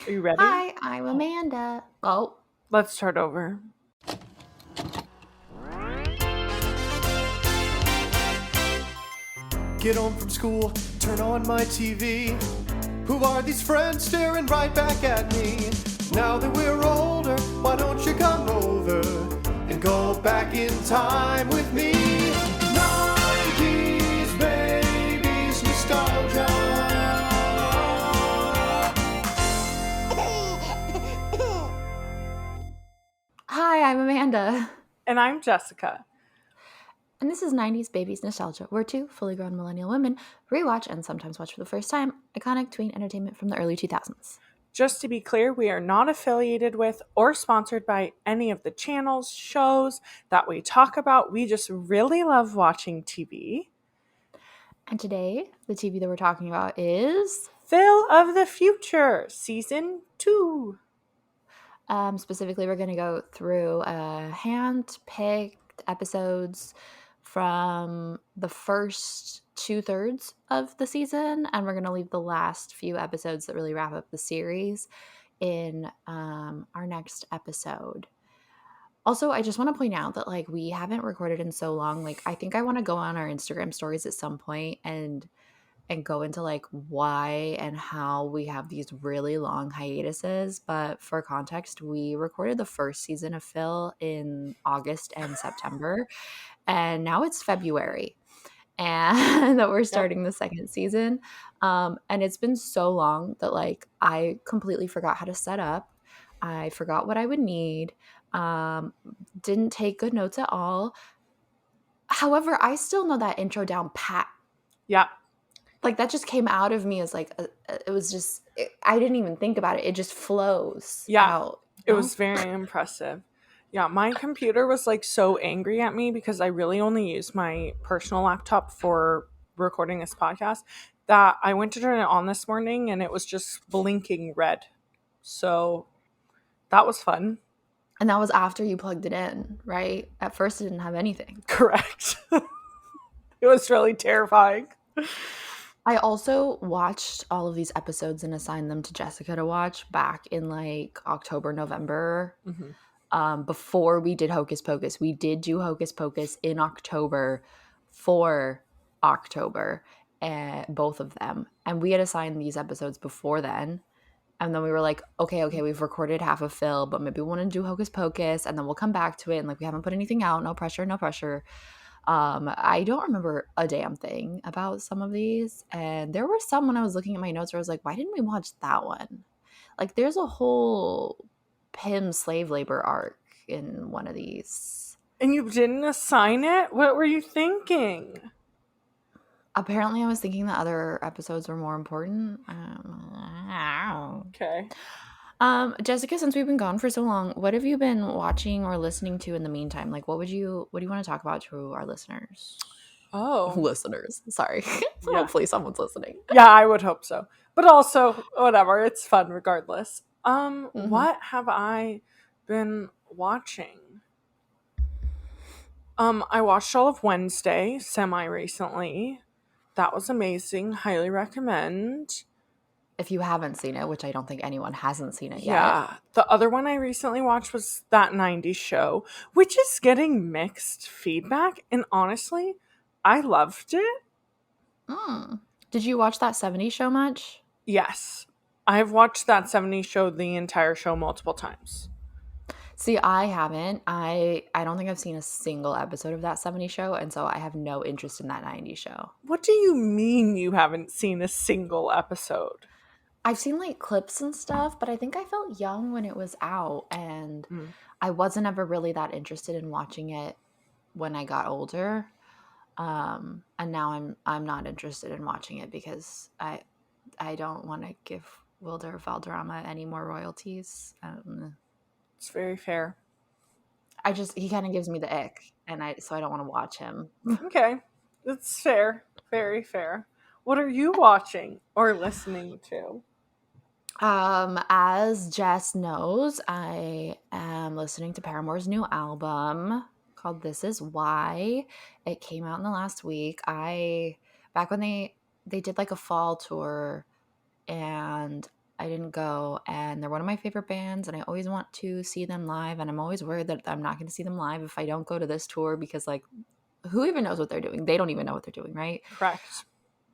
Are you ready? Hi, I'm Amanda. Oh, Let's start over. Get home from school, turn on my TV. Who are these friends staring right back at me? Now that we're older, why don't you come over and go back in time with me? 90s babies nostalgia. hi, I'm Amanda. And I'm Jessica. And this is 90s Babies Nostalgia, where two fully grown millennial women rewatch and sometimes watch for the first time iconic tween entertainment from the early 2000s. Just to be clear, we are not affiliated with or sponsored by any of the channels, shows that we talk about. We just really love watching TV. And today, the TV that we're talking about is Phil of the Future, Season 2. specifically, we're going to go through hand-picked episodes from the first 2/3 of the season, and we're going to leave the last few episodes that really wrap up the series in our next episode. Also, I just want to point out that we haven't recorded in so long. I think I want to go on our Instagram stories at some point and go into why and how we have these really long hiatuses. But for context, we recorded the first season of Phil in August and September, and now it's February, and that we're starting the second season. And it's been so long that I completely forgot how to set up. I forgot what I would need. Didn't take good notes at all. However, I still know that intro down pat. Yeah. That just came out of me as it was just, I didn't even think about it. It just flows out. It was very impressive. Yeah, my computer was so angry at me because I really only use my personal laptop for recording this podcast that I went to turn it on this morning and it was just blinking red. So that was fun. And that was after you plugged it in, right? At first it didn't have anything. Correct. It was really terrifying. I also watched all of these episodes and assigned them to Jessica to watch back in October, November. Before we did Hocus Pocus. We did do Hocus Pocus in October for October, both of them. And we had assigned these episodes before then. And then we were like, okay, we've recorded half of Phil, but maybe we want to do Hocus Pocus, and then we'll come back to it. And we haven't put anything out. No pressure, no pressure. I don't remember a damn thing about some of these. And there were some when I was looking at my notes where I was like, why didn't we watch that one? There's a whole Pym slave labor arc in one of these. And you didn't assign it? What were you thinking? Apparently, I was thinking the other episodes were more important. Okay. Jessica, since we've been gone for so long, what have you been watching or listening to in the meantime? What do you want to talk about to our listeners? Oh. Listeners. Sorry. Yeah. Hopefully someone's listening. Yeah, I would hope so. But also, whatever, it's fun regardless. What have I been watching? I watched all of Wednesday semi-recently. That was amazing. Highly recommend. If you haven't seen it, which I don't think anyone hasn't seen it yet. Yeah. The other one I recently watched was That 90s Show, which is getting mixed feedback. And honestly, I loved it. Did you watch That 70s Show much? Yes. I've watched That 70s Show, the entire show, multiple times. See, I haven't. I don't think I've seen a single episode of That 70s Show, and so I have no interest in That 90s Show. What do you mean you haven't seen a single episode? I've seen clips and stuff, but I think I felt young when it was out, and I wasn't ever really that interested in watching it when I got older. And now I'm not interested in watching it because I don't want to give Wilder Valderrama any more royalties. It's very fair. He kind of gives me the ick, and so I don't want to watch him. Okay. That's fair. Very fair. What are you watching or listening to? As Jess knows, I am listening to Paramore's new album called This Is Why. It came out in the last week. Back when they did a fall tour, and I didn't go, and they're one of my favorite bands, and I always want to see them live, and I'm always worried that I'm not going to see them live if I don't go to this tour, because like, who even knows what they're doing? They don't even know what they're doing, right? Correct.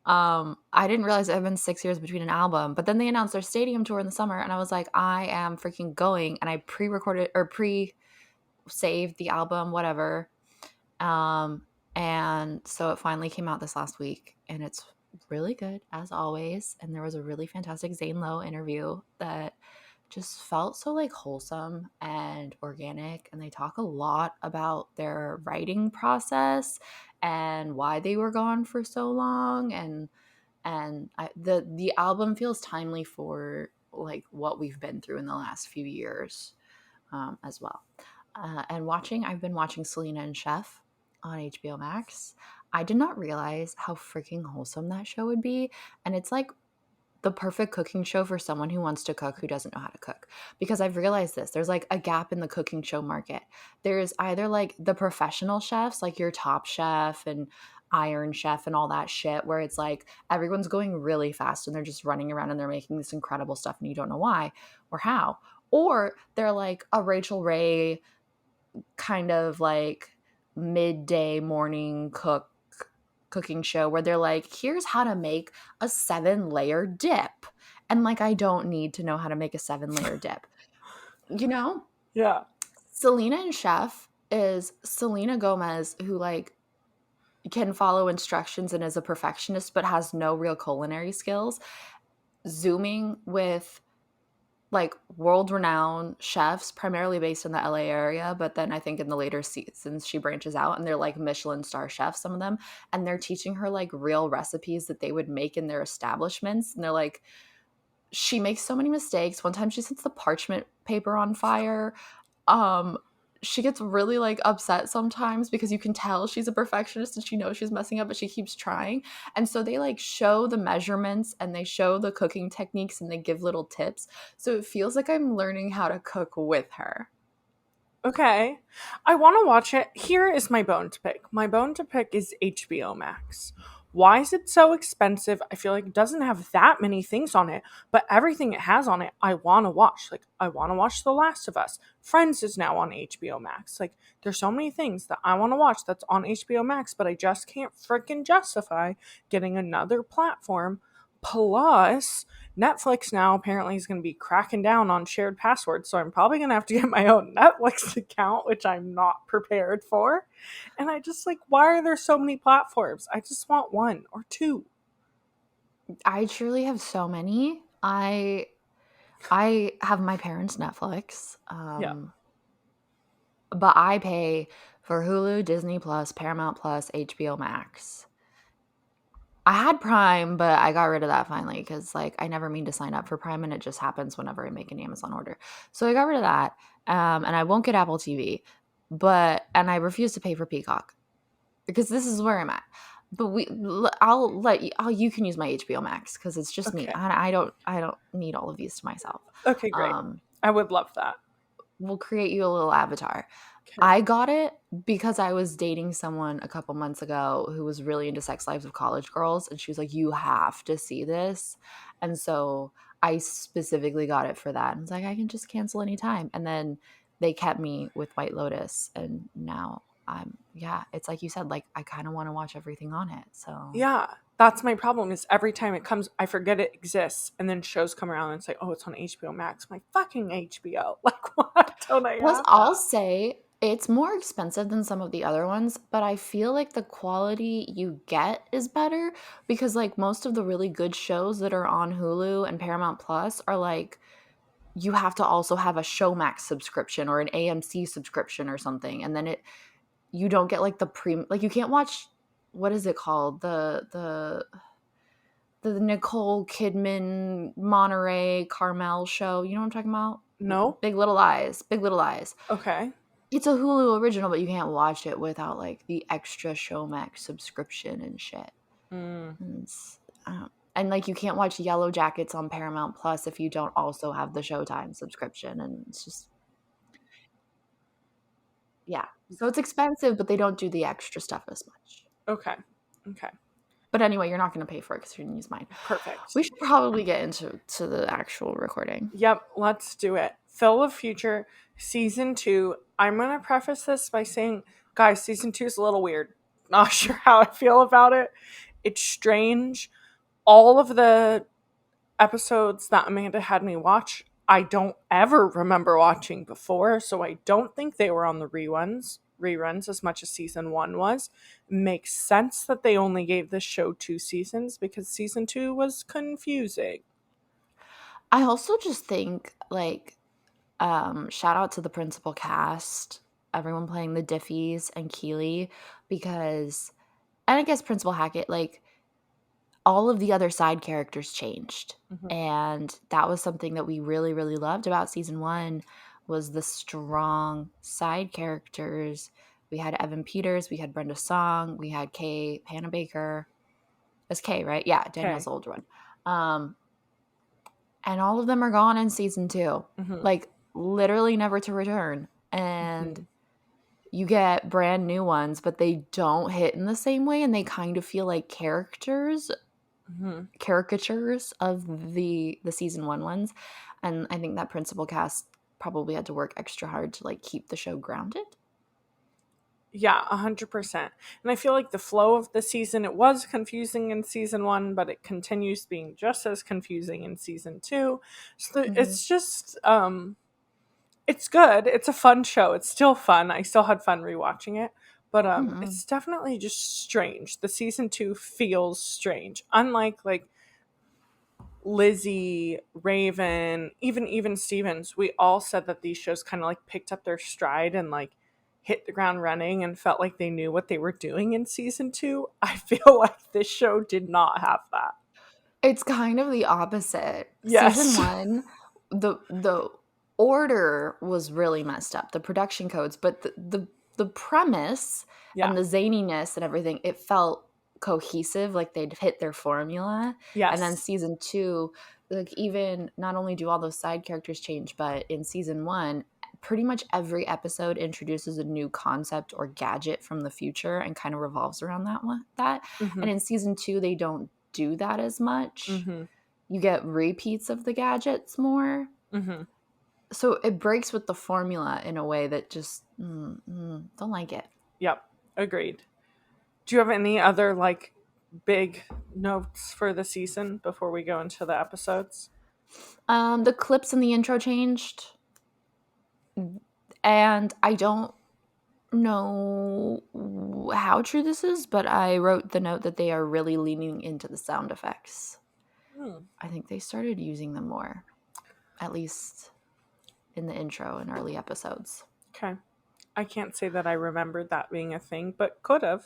I didn't realize it had been 6 years between an album, but then they announced their stadium tour in the summer, and I was like, I am freaking going, and I pre-recorded or pre-saved the album, whatever. And so it finally came out this last week, and it's really good as always. And there was a really fantastic Zane Lowe interview that just felt so like wholesome and organic, and they talk a lot about their writing process and why they were gone for so long, the album feels timely for like what we've been through in the last few years, as well. I've been watching Selena and Chef on HBO Max. I did not realize how freaking wholesome that show would be, and it's like the perfect cooking show for someone who wants to cook who doesn't know how to cook. Because I've realized this, there's like a gap in the cooking show market. There's either like the professional chefs, like your Top Chef and Iron Chef and all that shit, where it's like everyone's going really fast and they're just running around and they're making this incredible stuff and you don't know why or how. Or they're like a Rachel Ray kind of like midday morning cooking show where they're like, here's how to make a 7-layer dip. And like, I don't need to know how to make a 7-layer dip. You know? Yeah. Selena and Chef is Selena Gomez, who like can follow instructions and is a perfectionist but has no real culinary skills, zooming with like world-renowned chefs, primarily based in the LA area, but then I think in the later seasons she branches out and they're like Michelin star chefs, some of them, and they're teaching her like real recipes that they would make in their establishments. And they're like, she makes so many mistakes. One time she sets the parchment paper on fire. She gets really like upset sometimes because you can tell she's a perfectionist and she knows she's messing up, but she keeps trying. And so they like show the measurements and they show the cooking techniques and they give little tips. So it feels like I'm learning how to cook with her. Okay. I want to watch it. Here is my bone to pick. My bone to pick is HBO Max. Why is it so expensive? I feel like it doesn't have that many things on it, but everything it has on it, I want to watch. Like, I want to watch The Last of Us. Friends is now on HBO Max. Like, there's so many things that I want to watch that's on HBO Max, but I just can't freaking justify getting another platform. Plus, Netflix now apparently is going to be cracking down on shared passwords, so I'm probably going to have to get my own Netflix account, which I'm not prepared for. And I just like, why are there so many platforms? I just want one or two. I truly have so many. I have my parents' Netflix. Yeah. But I pay for Hulu, Disney Plus, Paramount Plus, HBO Max. I had Prime, but I got rid of that finally because like I never mean to sign up for Prime and it just happens whenever I make an Amazon order. So I got rid of that. And I won't get Apple TV, and I refuse to pay for Peacock because this is where I'm at. But you can use my HBO Max because it's just me. Okay. I don't need all of these to myself. Okay, great. I would love that. We'll create you a little avatar. Okay. I got it because I was dating someone a couple months ago who was really into Sex Lives of College Girls, and she was like, you have to see this. And so I specifically got it for that. And it's like, I can just cancel anytime. And then they kept me with White Lotus, and now it's like you said, like I kind of want to watch everything on it. So Yeah, that's my problem is every time it comes, I forget it exists, and then shows come around and it's like, oh, it's on HBO Max. My fucking HBO. Like, why don't I Plus, have I'll that? say it's more expensive than some of the other ones, but I feel like the quality you get is better because, like, most of the really good shows that are on Hulu and Paramount Plus are like, you have to also have a Showmax subscription or an AMC subscription or something. And then you don't get like the like, you can't watch, what is it called? The Nicole Kidman Monterey Carmel show. You know what I'm talking about? No? Big Little Lies. Big Little Lies. Okay. It's a Hulu original, but you can't watch it without like the extra Showmax subscription and shit. Mm. And like you can't watch Yellow Jackets on Paramount Plus if you don't also have the Showtime subscription. And it's just, yeah. So it's expensive, but they don't do the extra stuff as much. Okay. Okay. But anyway, you're not going to pay for it because you're going to use mine. Perfect. We should probably get into the actual recording. Yep, let's do it. Phil of Future, season 2. I'm going to preface this by saying, guys, season 2 is a little weird. Not sure how I feel about it. It's strange. All of the episodes that Amanda had me watch, I don't ever remember watching before, so I don't think they were on the reruns as much as season 1 was. Makes sense that they only gave this show 2 seasons because season 2 was confusing. I also just think, like, shout out to the principal cast, everyone playing the Diffys and Keely, because, and I guess Principal Hackett, like, all of the other side characters changed. And that was something that we really, really loved about season 1 was the strong side characters. We had Evan Peters, we had Brenda Song, we had Kay Panabaker. That's Kay, right? Yeah, Daniel's the older one. And all of them are gone in season 2. Like, literally never to return. And you get brand new ones, but they don't hit in the same way, and they kind of feel like caricatures of the season 1 ones. And I think that principal cast probably had to work extra hard to, like, keep the show grounded. Yeah, 100%. And I feel like the flow of the season, it was confusing in season 1, but it continues being just as confusing in season 2. So it's just, it's good. It's a fun show. It's still fun. I still had fun rewatching it. But it's definitely just strange. The season 2 feels strange. Unlike, like, Lizzie, Raven, even Stevens, we all said that these shows kind of, like, picked up their stride and, like, hit the ground running and felt like they knew what they were doing in season 2. I feel like this show did not have that. It's kind of the opposite. Yes. Season 1, the order was really messed up, the production codes, but the premise and the zaniness and everything, it felt cohesive, like they'd hit their formula. Yes. And then season 2, like, even not only do all those side characters change, but in season 1, pretty much every episode introduces a new concept or gadget from the future and kind of revolves around that. And in season 2, they don't do that as much. You get repeats of the gadgets more. So it breaks with the formula in a way that just don't like it. Yep, agreed. Do you have any other, like, big notes for the season before we go into the episodes? The clips in the intro changed, and I don't know how true this is, but I wrote the note that they are really leaning into the sound effects. I think they started using them more, at least in the intro and early episodes. Okay. I can't say that I remembered that being a thing, but could have.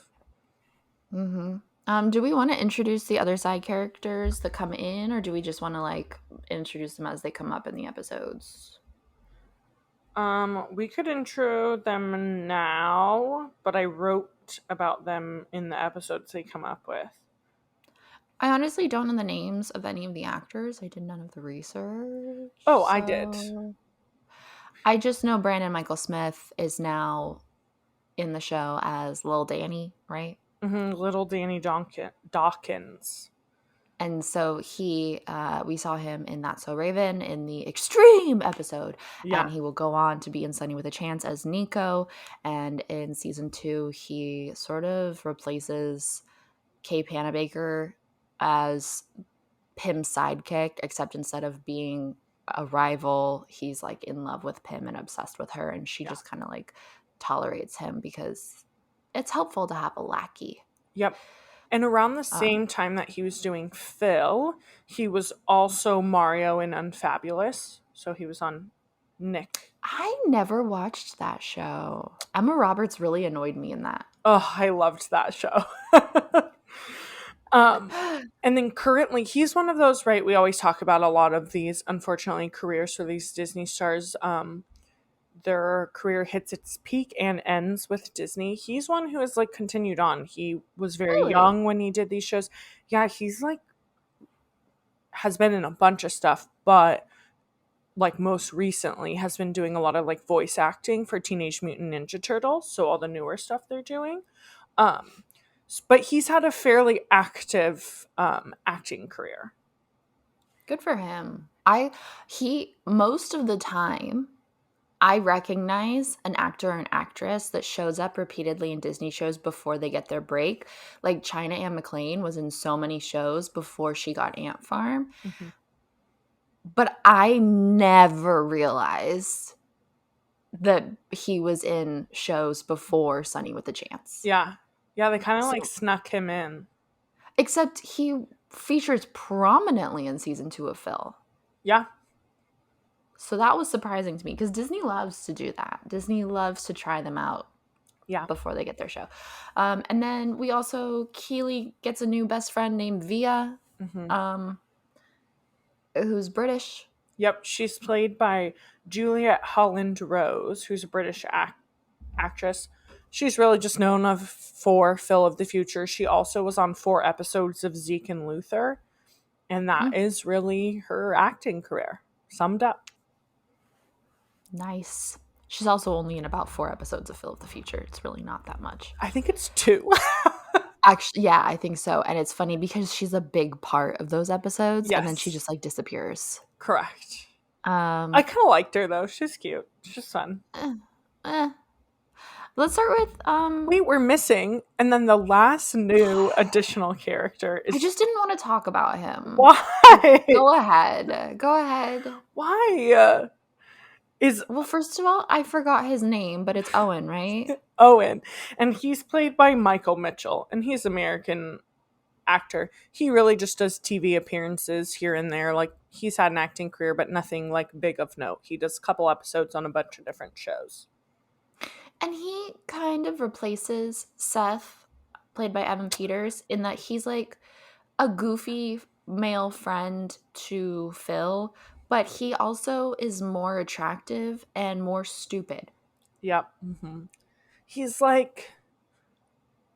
Do we want to introduce the other side characters that come in, or do we just want to, like, introduce them as they come up in the episodes? We could intro them now, but I wrote about them in the episodes they come up with. I honestly don't know the names of any of the actors. I did none of the research. Oh, I did. I just know Brandon Michael Smith is now in the show as Lil Danny, right? Little Danny Dawkins. And so we saw him in That's So Raven in the Extreme episode. Yeah. And he will go on to be in Sunny with a Chance as Nico. And in season 2, he sort of replaces Kay Panabaker as Pim's sidekick, except instead of being a rival, he's, like, in love with Pim and obsessed with her. And she just kind of, like, tolerates him because it's helpful to have a lackey. Yep. And around the same time that he was doing Phil, he was also Mario in Unfabulous. So he was on Nick. I never watched that show. Emma Roberts really annoyed me in that. Oh, I loved that show. And then currently, he's one of those, right? We always talk about a lot of these, unfortunately, careers for these Disney stars. Their career hits its peak and ends with Disney. He's one who has, like, continued on. He was very young when he did these shows. Yeah, he's, like, has been in a bunch of stuff, but, like, most recently has been doing a lot of, like, voice acting for Teenage Mutant Ninja Turtles. So all the newer stuff they're doing. but he's had a fairly active acting career. Good for him. Most of the time, I recognize an actor or an actress that shows up repeatedly in Disney shows before they get their break. Like China Anne McClain was in so many shows before she got Ant Farm. Mm-hmm. But I never realized that he was in shows before Sunny with a Chance. Yeah. Yeah, they kind of like snuck him in. Except he features prominently in season 2 of Phil. Yeah. So that was surprising to me because Disney loves to do that. Disney loves to try them out before they get their show. And then we also, Keely gets a new best friend named Via, who's British. Yep, she's played by Juliet Holland Rose, who's a British actress. She's really just known for Phil of the Future. She also was on 4 episodes of Zeke and Luther, and that is really her acting career summed up. Nice. She's also only in about 4 episodes of Phil of the Future. It's really not that much. I think it's 2. Actually, yeah, I think so. And it's funny because she's a big part of those episodes, and then she just like disappears. Correct. I kind of liked her though. She's cute. She's fun. Let's start with wait, we're missing, and then the last new additional character is. I just didn't want to talk about him. Why? Go ahead. Why? Well, first of all, I forgot his name, but it's Owen, right? Owen, and he's played by Michael Mitchell, and he's an American actor. He really just does TV appearances here and there. Like, he's had an acting career, but nothing like big of note. He does a couple episodes on a bunch of different shows. And he kind of replaces Seth, played by Evan Peters, in that he's like a goofy male friend to Phil, but he also is more attractive and more stupid. Yep. Mm-hmm. He's like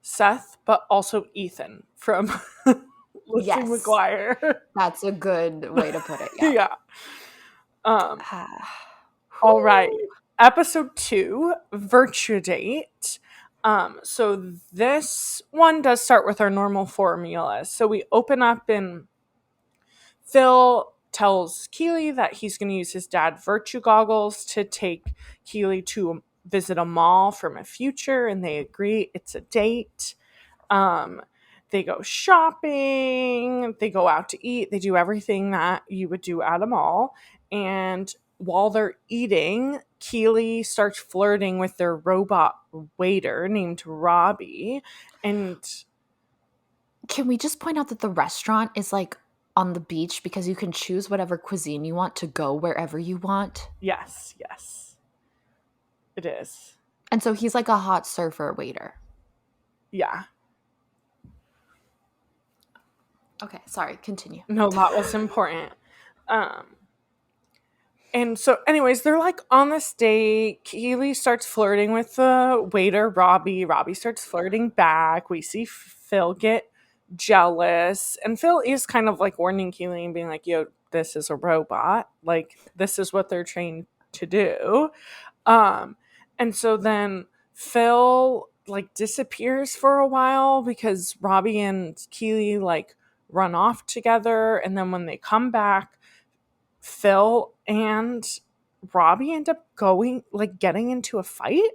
Seth, but also Ethan from Lizzie McGuire. That's a good way to put it. Yeah. All right. Episode 2, Virtue Date. So this one does start with our normal formula. So we open up and Phil tells Keely that he's going to use his dad virtue goggles to take Keely to visit a mall from a future, and they agree it's a date. They go shopping, they go out to eat, they do everything that you would do at a mall, and while they're eating, Keely starts flirting with their robot waiter named Robbie. And can we just point out that the restaurant is like on the beach because you can choose whatever cuisine you want to go wherever you want? Yes. It is. And so he's like a hot surfer waiter. Yeah. Okay, sorry, continue. No, that was important. And so anyways, they're like on this date. Keely starts flirting with the waiter, Robbie. Robbie starts flirting back. We see Phil get jealous. And Phil is kind of like warning Keely and being like, yo, this is a robot. Like, this is what they're trained to do. And so then Phil like disappears for a while because Robbie and Keely like run off together. And then when they come back, Phil and Robbie end up getting into a fight.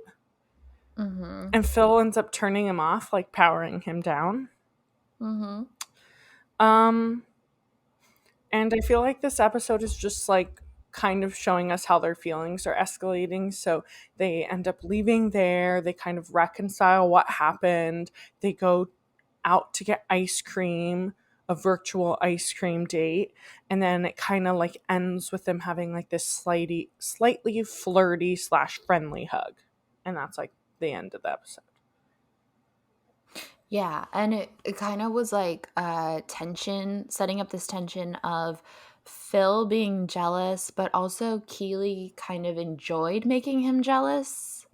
Mm-hmm. And Phil ends up turning him off, like powering him down. Mm-hmm. And I feel like this episode is just like kind of showing us how their feelings are escalating. So they end up leaving there. They kind of reconcile what happened. They go out to get ice cream, a virtual ice cream date, and then it kind of like ends with them having like this slightly flirty / friendly hug, and that's like the end of the episode. Yeah, and it kind of was like setting up this tension of Phil being jealous, but also Keely kind of enjoyed making him jealous.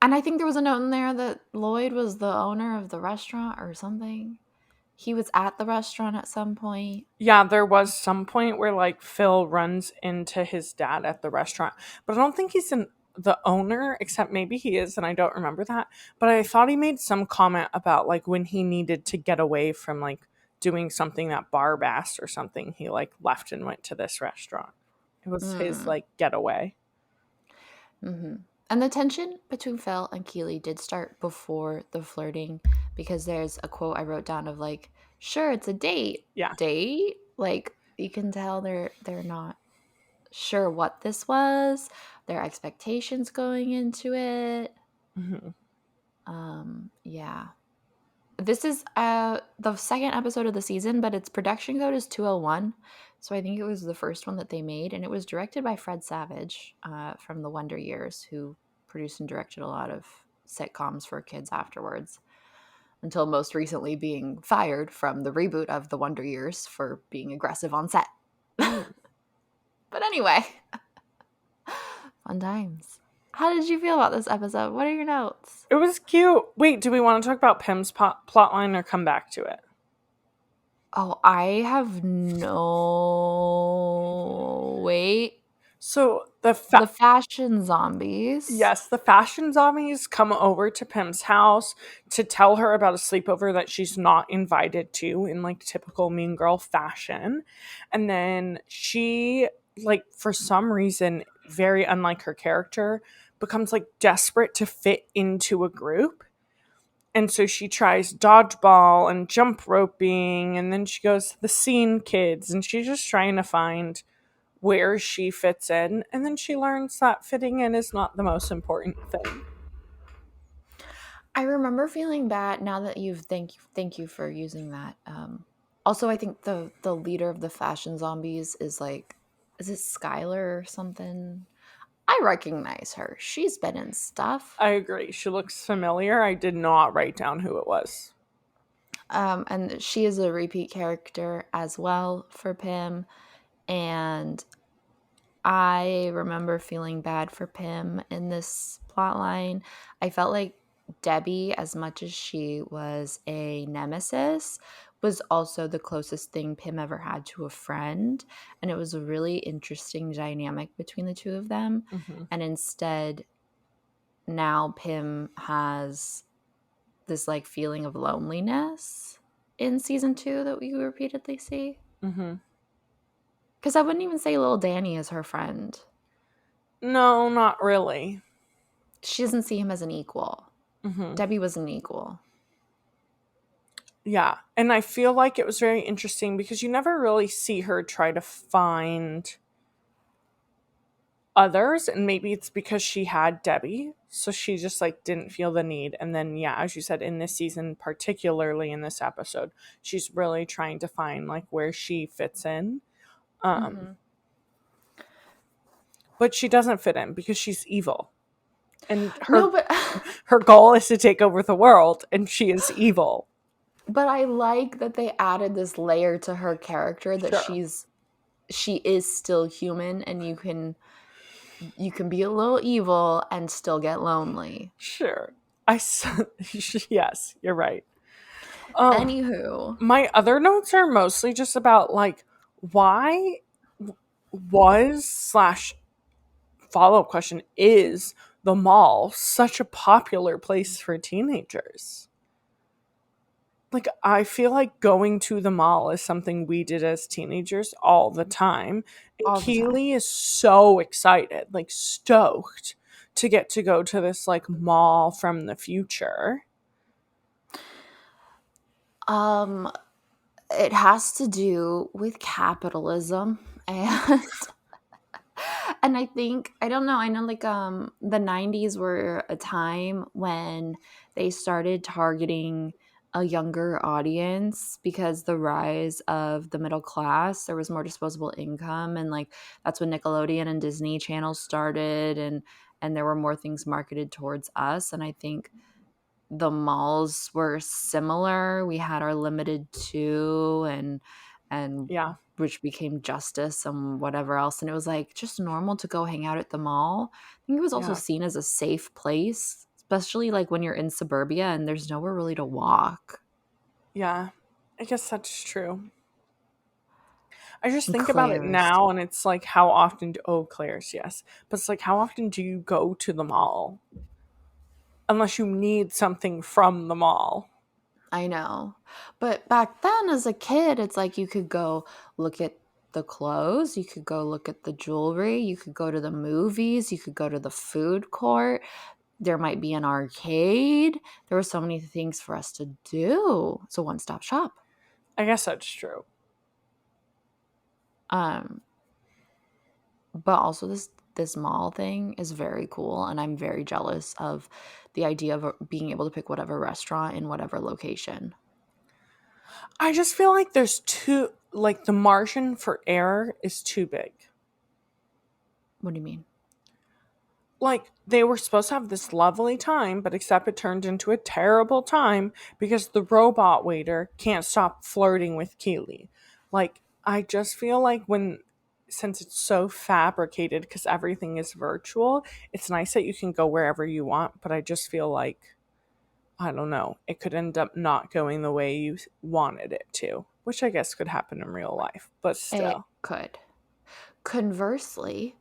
And I think there was a note in there that Lloyd was the owner of the restaurant or something. He was at the restaurant at some point. Yeah, there was some point where like Phil runs into his dad at the restaurant, but I don't think he's the owner, except maybe he is, and I don't remember that. But I thought he made some comment about like when he needed to get away from like doing something that Barb asked or something, he like left and went to this restaurant. It was his like getaway. Mm-hmm. And the tension between Phil and Keely did start before the flirting, because there's a quote I wrote down of like, sure, it's a date. Yeah. Date? Like, you can tell they're not sure what this was, their expectations going into it. Mm-hmm. Yeah. This is the second episode of the season, but its production code is 201. So I think it was the first one that they made, and it was directed by Fred Savage from the Wonder Years, who produced and directed a lot of sitcoms for kids afterwards, until most recently being fired from the reboot of the Wonder Years for being aggressive on set. But anyway, fun times. How did you feel about this episode? What are your notes? It was cute. Wait, do we want to talk about Pim's plotline or come back to it? Oh, I have no... Wait. So the fashion zombies. Yes, the fashion zombies come over to Pim's house to tell her about a sleepover that she's not invited to in like typical mean girl fashion. And then she, like, for some reason, very unlike her character, becomes like desperate to fit into a group. And so she tries dodgeball and jump roping, and then she goes to the scene kids, and she's just trying to find where she fits in, and then she learns that fitting in is not the most important thing. I remember feeling bad now that thank you for using that. Also, I think the leader of the fashion zombies is like, is it Skylar or something? I recognize her. She's been in stuff. I agree. She looks familiar. I did not write down who it was. And she is a repeat character as well for Pim. And I remember feeling bad for Pim in this plotline. I felt like Debbie, as much as she was a nemesis, was also the closest thing Pim ever had to a friend. And it was a really interesting dynamic between the two of them. Mm-hmm. And instead, now Pim has this like feeling of loneliness in season 2 that we repeatedly see. Mm-hmm. Because I wouldn't even say little Danny is her friend. No, not really. She doesn't see him as an equal. Mm-hmm. Debbie was an equal. Yeah, and I feel like it was very interesting because you never really see her try to find others, and maybe it's because she had Debbie, so she just like didn't feel the need. And then yeah, as you said, in this season, particularly in this episode, she's really trying to find like where she fits in. But she doesn't fit in because she's evil. And her goal is to take over the world, and she is evil. But I like that they added this layer to her character that she is still human, and you can be a little evil and still get lonely. Sure. Yes, you're right. Anywho, my other notes are mostly just about like why was / follow-up question is the mall such a popular place for teenagers? Like, I feel like going to the mall is something we did as teenagers all the time. And Keely is so excited, like stoked to get to go to this like mall from the future. It has to do with capitalism, and and I think, I don't know, I know like the 90s were a time when they started targeting a younger audience because the rise of the middle class, there was more disposable income, and like that's when Nickelodeon and Disney channels started, and there were more things marketed towards us. And I think the malls were similar. We had our Limited 2 and Yeah. which became Justice and whatever else, and it was like just normal to go hang out at the mall. I think it was also seen as a safe place, especially like when you're in suburbia and there's nowhere really to walk. Yeah, I guess that's true. I just And think about it Claire's. now, and it's like, how often Claire's, yes. But it's like, how often do you go to the mall? Unless you need something from the mall. I know. But back then, as a kid, it's like you could go look at the clothes, you could go look at the jewelry, you could go to the movies, you could go to the food court. There might be an arcade. There were so many things for us to do. It's a one-stop shop. I guess that's true. Um, but also this mall thing is very cool, and I'm very jealous of the idea of being able to pick whatever restaurant in whatever location. I just feel like there's too, like, the margin for error is too big. What do you mean? Like, they were supposed to have this lovely time, but except it turned into a terrible time because the robot waiter can't stop flirting with Keely. Like, I just feel like since it's so fabricated because everything is virtual, it's nice that you can go wherever you want, but I just feel like, I don't know, it could end up not going the way you wanted it to, which I guess could happen in real life, but It still. could. Conversely,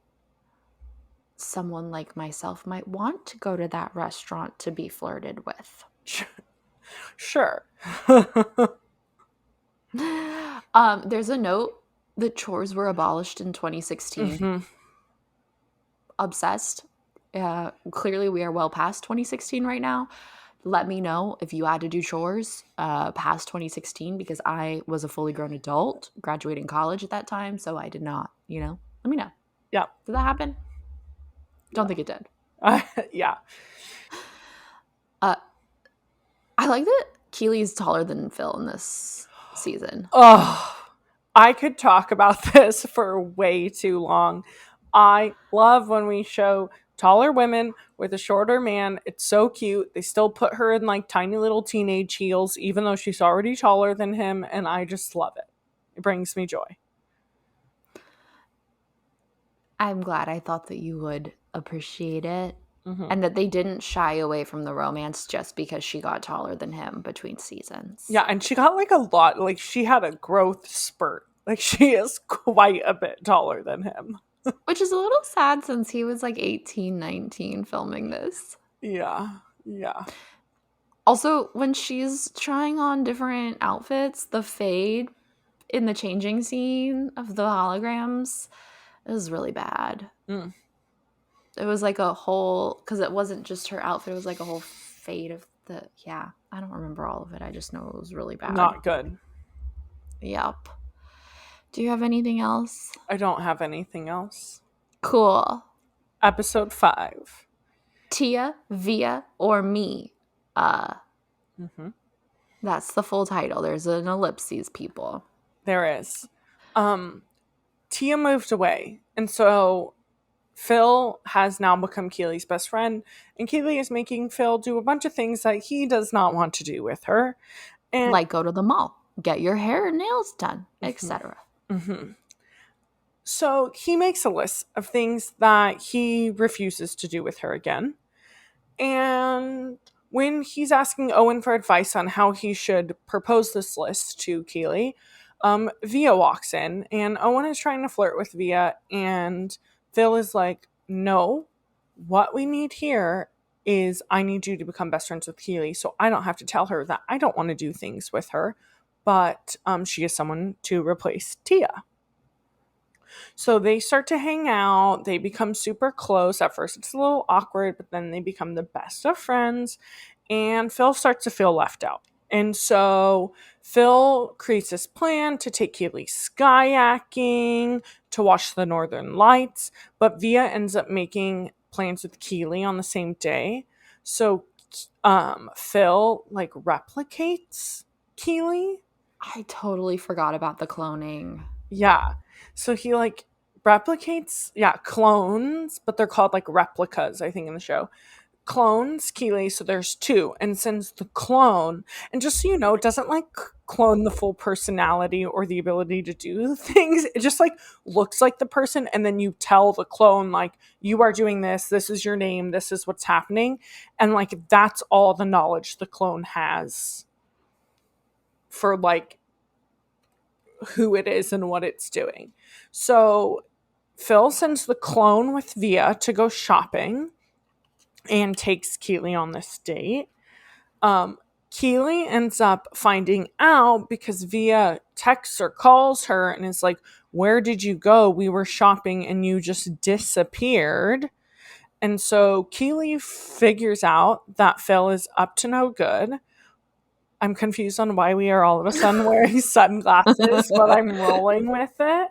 someone like myself might want to go to that restaurant to be flirted with. Sure. There's a note that chores were abolished in 2016. Mhm. Obsessed. Clearly, we are well past 2016 right now. Let me know if you had to do chores past 2016, because I was a fully grown adult graduating college at that time, so I did not, let me know. Yeah. Did that happen? Don't think it did. Yeah. I like that Keely's taller than Phil in this season. Oh, I could talk about this for way too long. I love when we show taller women with a shorter man. It's so cute. They still put her in like tiny little teenage heels, even though she's already taller than him, and I just love it. It brings me joy. I'm glad. I thought that you would appreciate it. Mm-hmm. And that they didn't shy away from the romance just because she got taller than him between seasons. Yeah, and she got like a lot, like she had a growth spurt. Like she is quite a bit taller than him. Which is a little sad since he was like 18, 19 filming this. Yeah, yeah. Also, when she's trying on different outfits, the fade in the changing scene of the holograms is really bad. Mm. It was like a whole, because it wasn't just her outfit, it was like a whole fade of I don't remember all of it. I just know it was really bad. Not good. Yep. Do you have anything else? I don't have anything else. Cool. Episode 5. Tia, Via, or me? That's the full title. There's an ellipses, people. There is. Tia moved away, and so Phil has now become Keely's best friend, and Keely is making Phil do a bunch of things that he does not want to do with her. And Like go to the mall, get your hair and nails done, etc. so he makes a list of things that he refuses to do with her again. And when he's asking Owen for advice on how he should propose this list to Keely, Via walks in, and Owen is trying to flirt with Via, and Phil is like, no, what we need here is I need you to become best friends with Keely, so I don't have to tell her that I don't want to do things with her, but she is someone to replace Tia. So they start to hang out. They become super close. At first, it's a little awkward, but then they become the best of friends. And Phil starts to feel left out. And so Phil creates this plan to take Keely skyacking, to watch the Northern Lights. But Via ends up making plans with Keely on the same day. So Phil like replicates Keely. I totally forgot about the cloning. Yeah. So he like replicates, clones, but they're called like replicas, I think, in the show. Clones Keely, so there's 2, and sends the clone. And just so you know, it doesn't like clone the full personality or the ability to do things. It just like looks like the person, and then you tell the clone like, you are doing this, this is your name, this is what's happening. And like that's all the knowledge the clone has for like who it is and what it's doing. So Phil sends the clone with Via to go shopping and takes Keely on this date. Keely ends up finding out because Via texts or calls her and is like, "Where did you go? We were shopping and you just disappeared." And so Keely figures out that Phil is up to no good. I'm confused on why we are all of a sudden wearing sunglasses, but I'm rolling with it.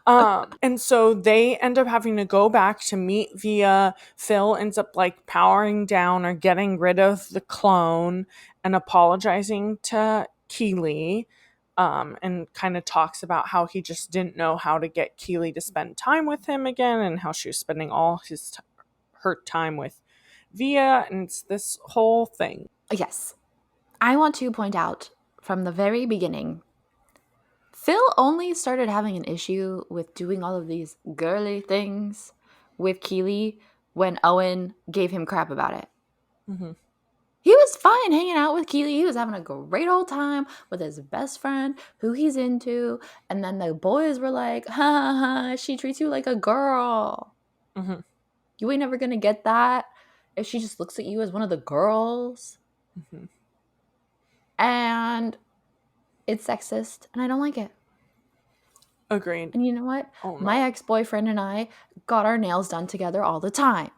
And so they end up having to go back to meet Via. Phil ends up like powering down or getting rid of the clone and apologizing to Keely. And kind of talks about how he just didn't know how to get Keely to spend time with him again, and how she was spending all her time with Via, and it's this whole thing. Yes. I want to point out from the very beginning, Phil only started having an issue with doing all of these girly things with Keely when Owen gave him crap about it. Mm-hmm. He was fine hanging out with Keely. He was having a great old time with his best friend who he's into. And then the boys were like, ha ha, ha, she treats you like a girl. Mm-hmm. You ain't never going to get that if she just looks at you as one of the girls. Mm-hmm. And it's sexist, and I don't like it. Agreed. And you know what? Oh, no. My ex-boyfriend and I got our nails done together all the time.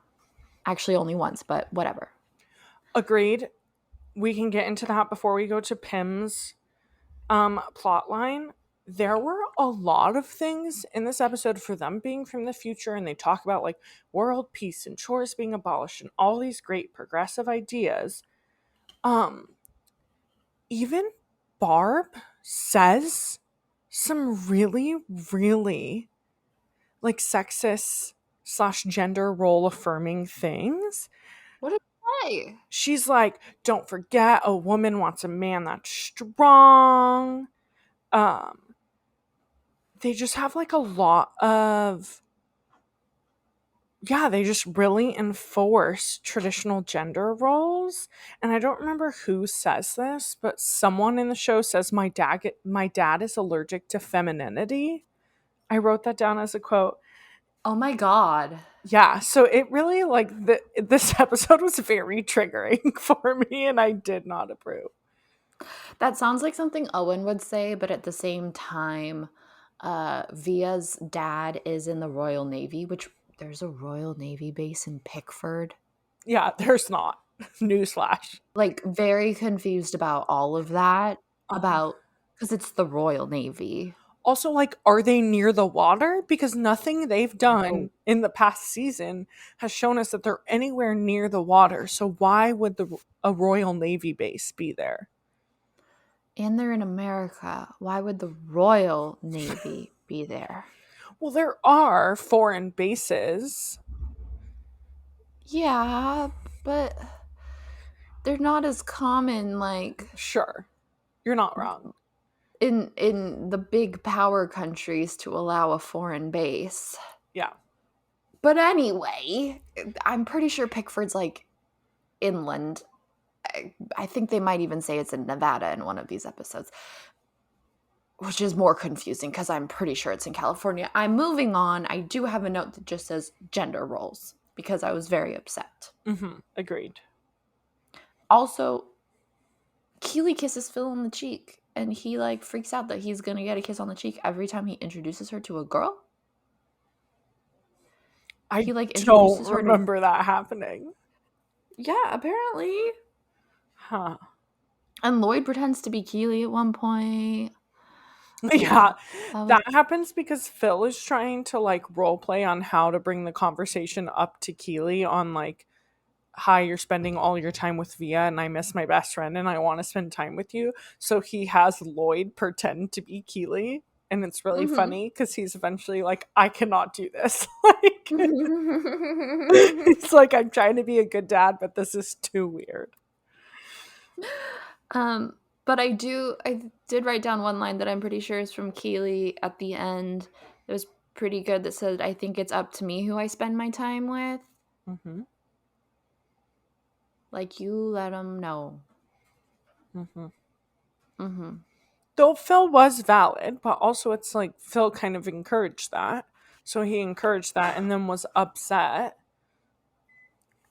Actually, only once, but whatever. Agreed. We can get into that before we go to Pim's plot line. There were a lot of things in this episode for them being from the future, and they talk about like world peace and chores being abolished and all these great progressive ideas. Even Barb says some really, really like sexist / gender role affirming things. What did you say? She's like, don't forget, a woman wants a man that's strong. They just have like a lot of, they just really enforce traditional gender roles. And I don't remember who says this, but someone in the show says my dad is allergic to femininity. I wrote that down as a quote. Oh my God. Yeah, so it really like this episode was very triggering for me, and I did not approve. That sounds like something Owen would say, but at the same time, Via's dad is in the Royal Navy, which there's a Royal Navy base in Pickford. Yeah, there's not. Newsflash. Like, very confused about all of that, because it's the Royal Navy. Also, like, are they near the water? Because nothing they've done in the past season has shown us that they're anywhere near the water. So why would a Royal Navy base be there? And they're in America. Why would the Royal Navy be there? Well, there are foreign bases. Yeah, but they're not as common, like... Sure. You're not wrong. In the big power countries to allow a foreign base. Yeah. But anyway, I'm pretty sure Pickford's like inland. I think they might even say it's in Nevada in one of these episodes, which is more confusing because I'm pretty sure it's in California. I'm moving on. I do have a note that just says gender roles because I was very upset. Mm-hmm. Agreed. Also, Keely kisses Phil on the cheek. And he, like, freaks out that he's going to get a kiss on the cheek every time he introduces her to a girl. I introduces don't her remember that happening. Yeah, apparently. Huh. And Lloyd pretends to be Keely at one point. Yeah, that happens because Phil is trying to, like, role play on how to bring the conversation up to Keely on, like, hi, you're spending all your time with Via and I miss my best friend and I want to spend time with you. So he has Lloyd pretend to be Keely, and it's really funny because he's eventually like, I cannot do this. Like, it's like, I'm trying to be a good dad, but this is too weird. But I did write down one line that I'm pretty sure is from Keely at the end. It was pretty good that said, I think it's up to me who I spend my time with. Mm-hmm. Like, you let them know. Mm-hmm. Mm-hmm. Though Phil was valid, but also it's like Phil kind of encouraged that. So he encouraged that and then was upset.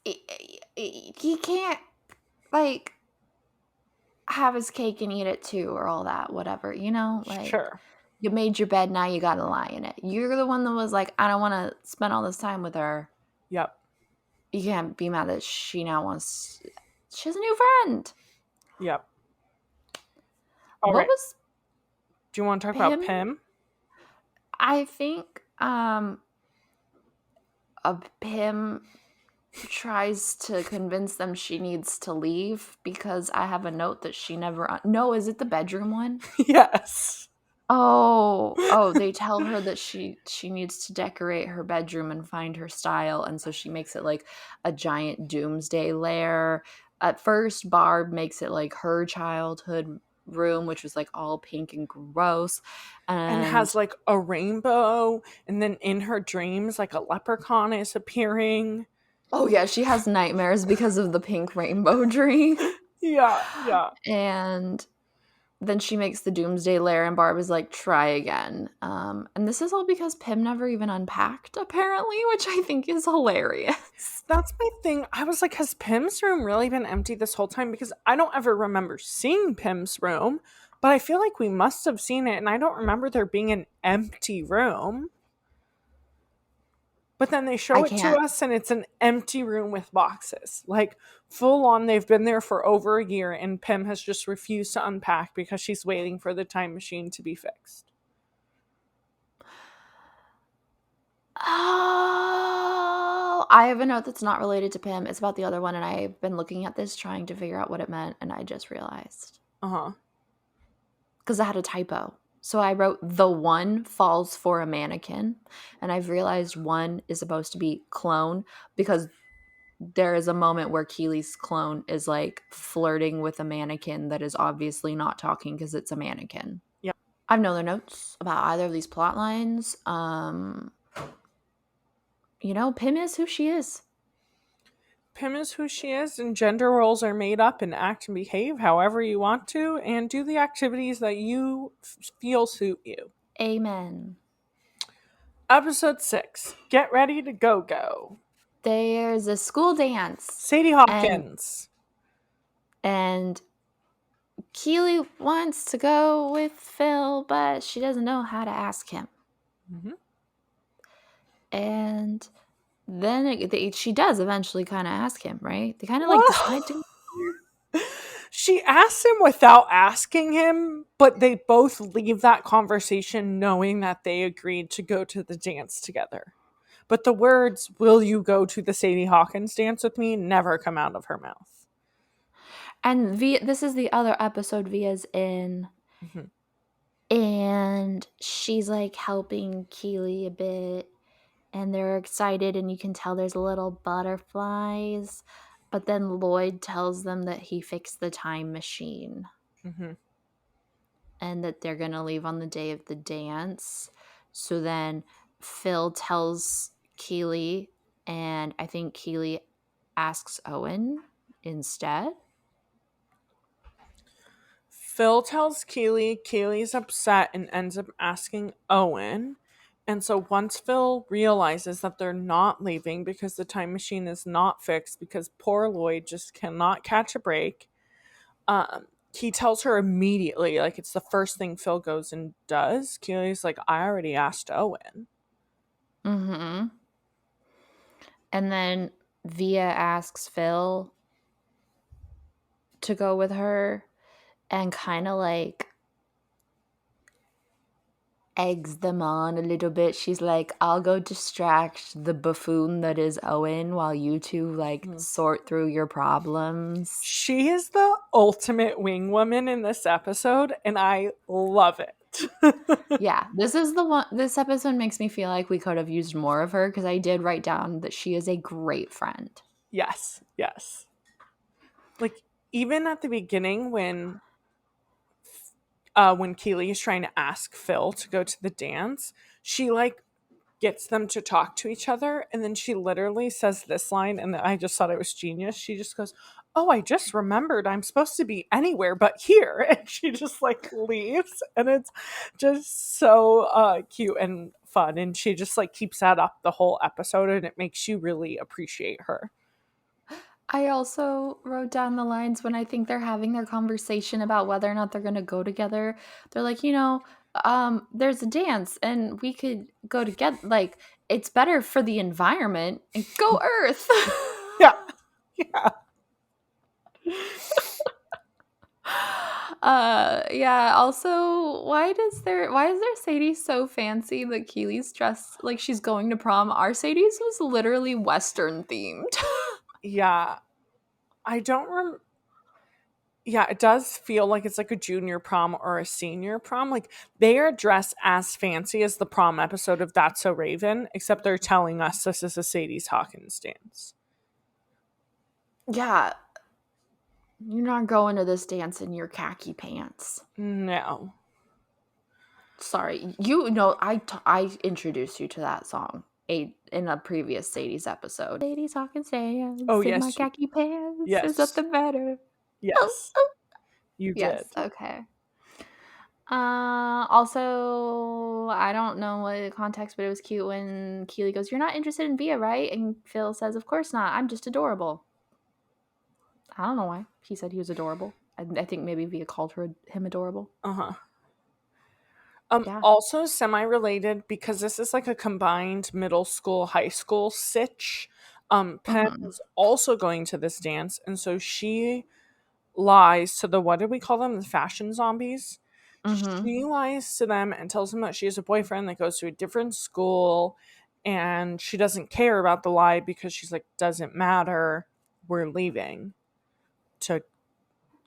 He can't, like, have his cake and eat it too, or all that, whatever, you know? Like, Sure. you made your bed, now you gotta lie in it. You're the one that was like, I don't want to spend all this time with her. Yep. You can't be mad that she now wants. She has a new friend. Yep. All What right. was Do you want to talk about Pim? Pim? I think Pim tries to convince them she needs to leave because I have a note that she never. No, is it the bedroom one? Yes. Oh, they tell her that she needs to decorate her bedroom and find her style, and so she makes it like a giant doomsday lair. At first, Barb makes it like her childhood room, which was like all pink and gross, And has like a rainbow, and then in her dreams, like a leprechaun is appearing. oh yeah, she has nightmares because of the pink rainbow dream. Yeah. And then she makes the doomsday lair, and Barb is like, try again. And this is all because Pim never even unpacked, apparently, which I think is hilarious. That's my thing. I was like, has Pim's room really been empty this whole time? Because I don't ever remember seeing Pim's room, but I feel like we must have seen it, and I don't remember there being an empty room. But then they show it to us, and it's an empty room with boxes. Like, full on, they've been there for over a year, and Pim has just refused to unpack because she's waiting for the time machine to be fixed. Oh, I have a note that's not related to Pim. It's about the other one, and I've been looking at this trying to figure out what it meant, and I just realized. Because I had a typo. So I wrote the one falls for a mannequin, and I've realized one is supposed to be clone because there is a moment where Keely's clone is like flirting with a mannequin that is obviously not talking because it's a mannequin. Yep. I have no other notes about either of these plot lines. Pim is who she is. Pim is who she is, and gender roles are made up, and act and behave however you want to, and do the activities that you feel suit you. Amen. Episode 6. Get ready to go. There's a school dance. Sadie Hawkins. And Keely wants to go with Phil, but she doesn't know how to ask him. Mm-hmm. And then she does eventually kind of ask him, right? They kind of like decide to. She asks him without asking him, but they both leave that conversation knowing that they agreed to go to the dance together. But the words, "Will you go to the Sadie Hawkins dance with me?" never come out of her mouth. And this is the other episode Via's in. Mm-hmm. And she's like helping Keely a bit. And they're excited, and you can tell there's little butterflies. But then Lloyd tells them that he fixed the time machine. Mm-hmm. And that they're going to leave on the day of the dance. So then Phil tells Keely, and I think Keely asks Owen instead. Phil tells Keely. Keely's upset and ends up asking Owen. And so once Phil realizes that they're not leaving because the time machine is not fixed because poor Lloyd just cannot catch a break, he tells her immediately, like it's the first thing Phil goes and does. Keely's like, I already asked Owen. Mm-hmm. And then Via asks Phil to go with her and kind of like eggs them on a little bit. She's like, I'll go distract the buffoon that is Owen while you two sort through your problems. She is the ultimate wing woman in this episode, and I love it. Yeah, this episode makes me feel like we could have used more of her because I did write down that she is a great friend. Yes. Like, even at the beginning when Keely is trying to ask Phil to go to the dance, she like gets them to talk to each other. And then she literally says this line, and I just thought it was genius. She just goes, "Oh, I just remembered I'm supposed to be anywhere but here." And she just like leaves. And it's just so cute and fun. And she just like keeps that up the whole episode, and it makes you really appreciate her. I also wrote down the lines when I think they're having their conversation about whether or not they're going to go together. They're like, there's a dance and we could go together. Like, it's better for the environment and go Earth. Yeah. Yeah. Yeah, also, why is their Sadie so fancy that Keely's dressed like she's going to prom? Our Sadie's was literally Western themed. Yeah. I don't remember. Yeah, it does feel like it's like a junior prom or a senior prom. Like they are dressed as fancy as the prom episode of That's So Raven, except they're telling us this is a Sadie's Hawkins dance. Yeah. You're not going to this dance in your khaki pants. No. Sorry. I introduced you to that song in a previous Sadie's episode. Sadie's Hawkins dance Oh, in yes. my khaki pants. Yes. Is nothing better. Yes. Oh. You Yes, did. okay. Also, I don't know what the context, but it was cute when Keely goes, "You're not interested in Via, right?" And Phil says, "Of course not. I'm just adorable." I don't know why. He said he was adorable. I think maybe Via called him adorable. Uh-huh. Yeah. Also semi-related, because this is like a combined middle school, high school sitch. Penn's also going to this dance, and so she lies to the, what did we call them? The fashion zombies. She lies to them and tells them that she has a boyfriend that goes to a different school, and she doesn't care about the lie because she's like, doesn't matter, we're leaving to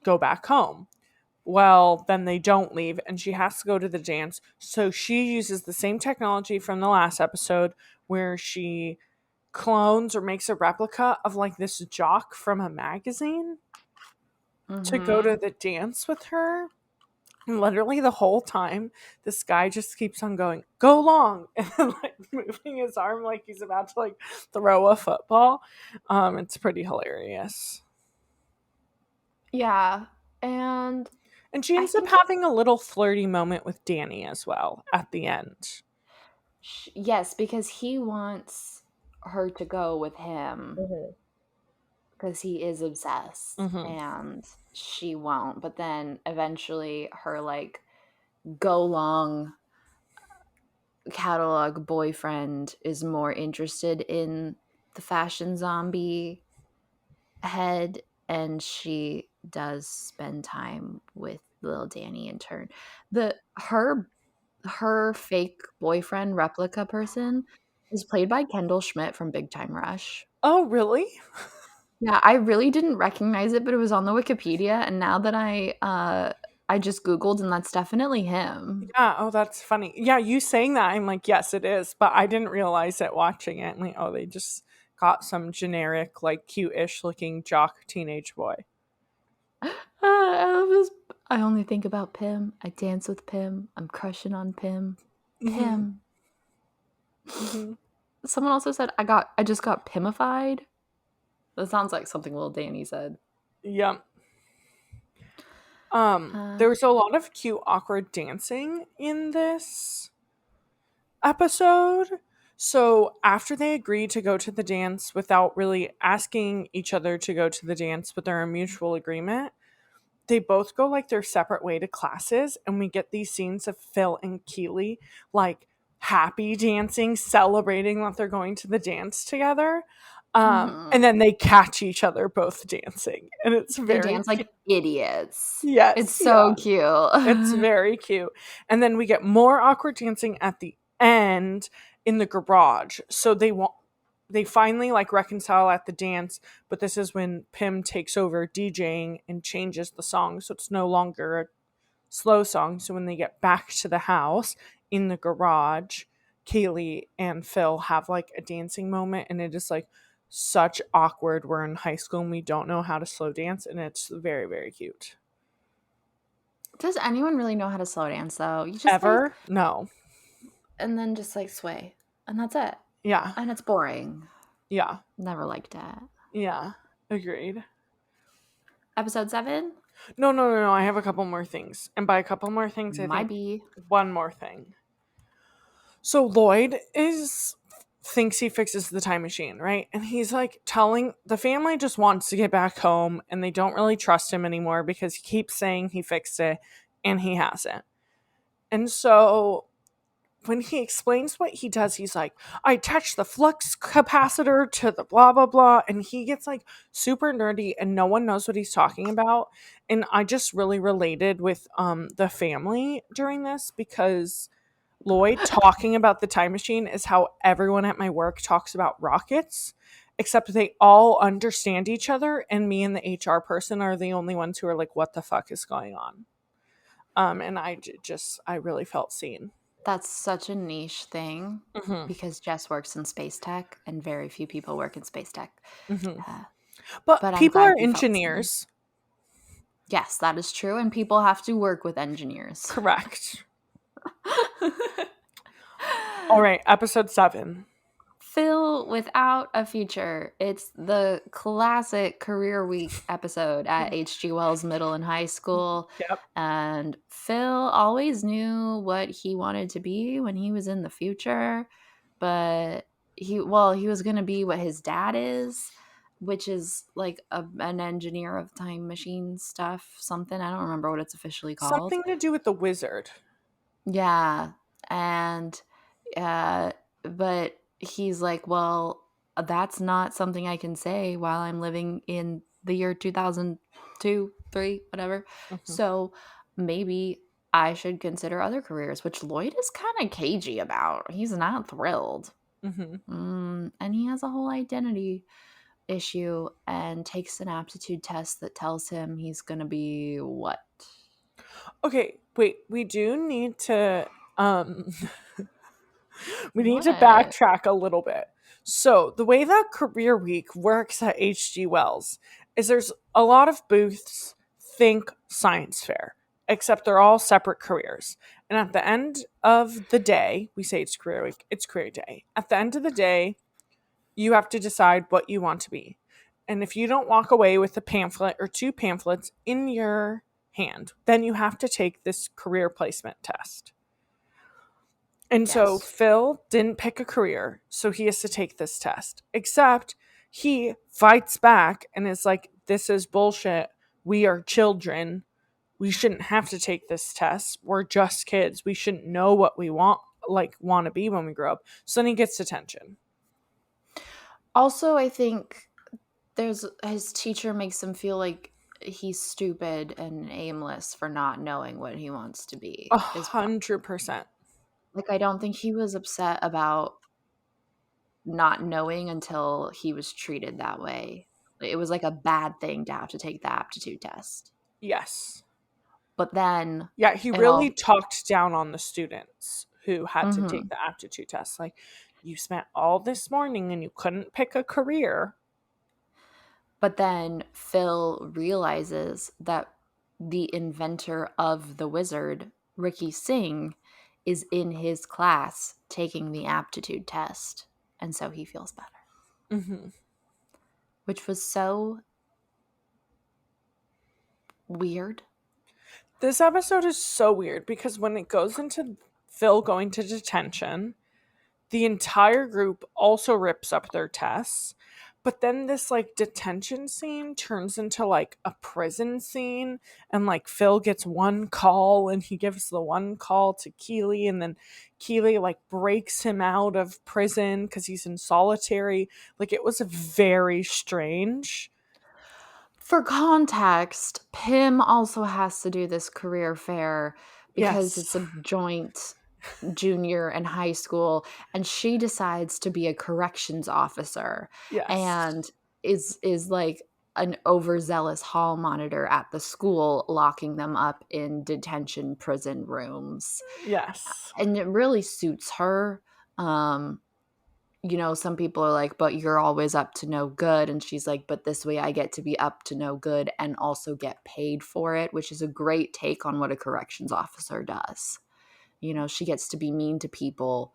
go back home. Well, then they don't leave, and she has to go to the dance. So she uses the same technology from the last episode where she clones or makes a replica of like this jock from a magazine to go to the dance with her. And literally the whole time, this guy just keeps on going, "Go long," and then, like moving his arm like he's about to like throw a football. It's pretty hilarious. Yeah. And she ends up having a little flirty moment with Danny as well at the end. Yes, because he wants her to go with him because he is obsessed and she won't. But then eventually her like go long catalog boyfriend is more interested in the fashion zombie head, and she does spend time with little Danny in turn. Her fake boyfriend replica person is played by Kendall Schmidt from Big Time Rush. Oh, really? Yeah, I really didn't recognize it, but it was on the Wikipedia, and now that I just Googled, and that's definitely him. Yeah, oh, that's funny. Yeah, you saying that, I'm like, yes, it is, but I didn't realize it watching it. I'm like, oh, they just got some generic, like, cute-ish looking jock teenage boy. I love this. I only think about Pim. I dance with Pim. I'm crushing on Pim. Pim. Someone also said I just got Pimified. That sounds like something little Danny said. Yeah. There was a lot of cute, awkward dancing in this episode. So after they agree to go to the dance without really asking each other to go to the dance, but they're in mutual agreement, they both go like their separate way to classes, and we get these scenes of Phil and Keely like happy dancing, celebrating that they're going to the dance together. And then they catch each other both dancing, and it's very they dance like idiots. Yes, it's so cute. It's very cute. And then we get more awkward dancing at the end in the garage. So they finally like reconcile at the dance, but this is when Pim takes over DJing and changes the song, so it's no longer a slow song. So when they get back to the house in the garage, Kaylee and Phil have like a dancing moment, and it is like such awkward. We're in high school and we don't know how to slow dance, and it's very, very cute. Does anyone really know how to slow dance though? You just ever? No. And then just like sway. and that's it. Yeah. And it's boring. Yeah. Never liked it. Yeah. Agreed. Episode 7? No. I have a couple more things. And by a couple more things, I think Maybe. one more thing. So Lloyd thinks he fixes the time machine, right? And he's like telling the family just wants to get back home and they don't really trust him anymore because he keeps saying he fixed it and he hasn't. And so when he explains what he does, he's like, I attach the flux capacitor to the blah, blah, blah. And he gets like super nerdy and no one knows what he's talking about. And I just really related with the family during this because Lloyd talking about the time machine is how everyone at my work talks about rockets, except they all understand each other. And me and the HR person are the only ones who are like, what the fuck is going on? And I really felt seen. That's such a niche thing Mm-hmm. because Jess works in space tech and very few people work in space tech. Mm-hmm. But But I'm people glad are you felt seen. engineers. Yes, that is true. And people have to work with engineers. Correct. All right, episode 7. Phil without a future. It's the classic career week episode at H.G. Wells Middle and High School. Yep. And Phil always knew what he wanted to be when he was in the future, but he was going to be what his dad is, which is like an engineer of time machine stuff, something. I don't remember what it's officially called. Something to do with the wizard. Yeah. And but he's like, well, that's not something I can say while I'm living in the year 2002, 3, whatever. Mm-hmm. So maybe I should consider other careers, which Lloyd is kind of cagey about. He's not thrilled. Mm-hmm. And he has a whole identity issue and takes an aptitude test that tells him he's going to be what? Okay, wait, we do need to we need to What? backtrack a little bit. So the way that Career Week works at HG Wells is there's a lot of booths, think science fair, except they're all separate careers. And at the end of the day, we say it's Career Week, it's Career Day. At the end of the day, you have to decide what you want to be. And if you don't walk away with a pamphlet or 2 pamphlets in your hand, then you have to take this career placement test. And so Phil didn't pick a career, so he has to take this test. Except he fights back and is like, this is bullshit. We are children. We shouldn't have to take this test. We're just kids. We shouldn't know what we want to be when we grow up. So then he gets detention. Also, I think his teacher makes him feel like he's stupid and aimless for not knowing what he wants to be. 100%. Like, I don't think he was upset about not knowing until he was treated that way. It was like a bad thing to have to take the aptitude test. Yes. But then... Yeah, he really talked down on the students who had to take the aptitude test. Like, you spent all this morning and you couldn't pick a career. But then Phil realizes that the inventor of the wizard, Ricky Singh, is in his class taking the aptitude test. And so he feels better. Mm-hmm. Which was so weird. This episode is so weird because when it goes into Phil going to detention, the entire group also rips up their tests. But then this like detention scene turns into like a prison scene, and like Phil gets one call and he gives the one call to Keely, and then Keely like breaks him out of prison because he's in solitary. Like, it was very strange. For context, Pim also has to do this career fair because it's a joint junior and high school, and she decides to be a corrections officer. Yes. And is like an overzealous hall monitor at the school, locking them up in detention prison rooms. Yes. And it really suits her. You know, some people are like, but you're always up to no good. And she's like, but this way I get to be up to no good and also get paid for it, which is a great take on what a corrections officer does. You know, she gets to be mean to people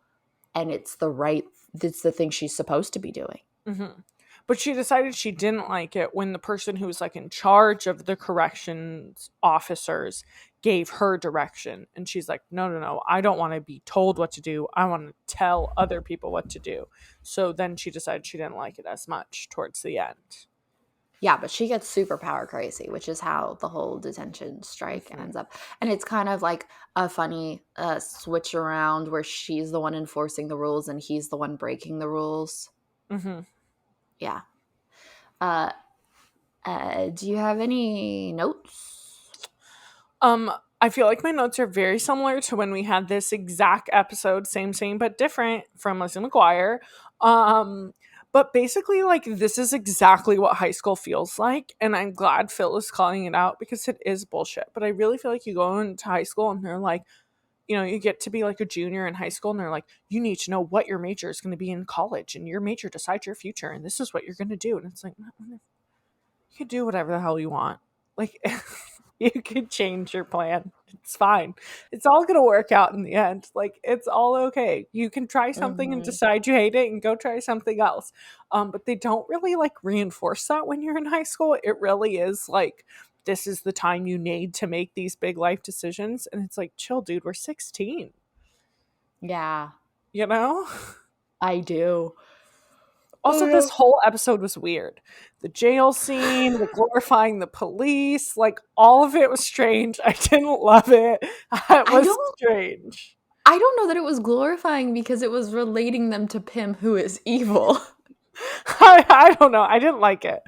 and it's the thing she's supposed to be doing. Mm-hmm. But she decided she didn't like it when the person who was like in charge of the corrections officers gave her direction. And she's like, no, I don't want to be told what to do. I want to tell other people what to do. So then she decided she didn't like it as much towards the end. Yeah, but she gets super power crazy, which is how the whole detention strike ends up. And it's kind of like a funny switch around where she's the one enforcing the rules and he's the one breaking the rules. Mm-hmm. Yeah. Do you have any notes? I feel like my notes are very similar to when we had this exact episode, same but different, from Lizzie McGuire. But basically, like, this is exactly what high school feels like, and I'm glad Phil is calling it out because it is bullshit. But I really feel like you go into high school and they're like, you get to be like a junior in high school and they're like, you need to know what your major is going to be in college, and your major decides your future, and this is what you're going to do. And it's like, you can do whatever the hell you want. Like, you could change your plan. It's fine. It's all going to work out in the end. Like, it's all okay. You can try something and decide you hate it and go try something else. But they don't really like reinforce that when you're in high school. It really is like, this is the time you need to make these big life decisions. And it's like, chill, dude, we're 16. Yeah. You know? I do. Also, this whole episode was weird. The jail scene, the glorifying the police, like, all of it was strange. I didn't love it. It was strange. I don't know that it was glorifying because it was relating them to Pym, who is evil. I don't know. I didn't like it.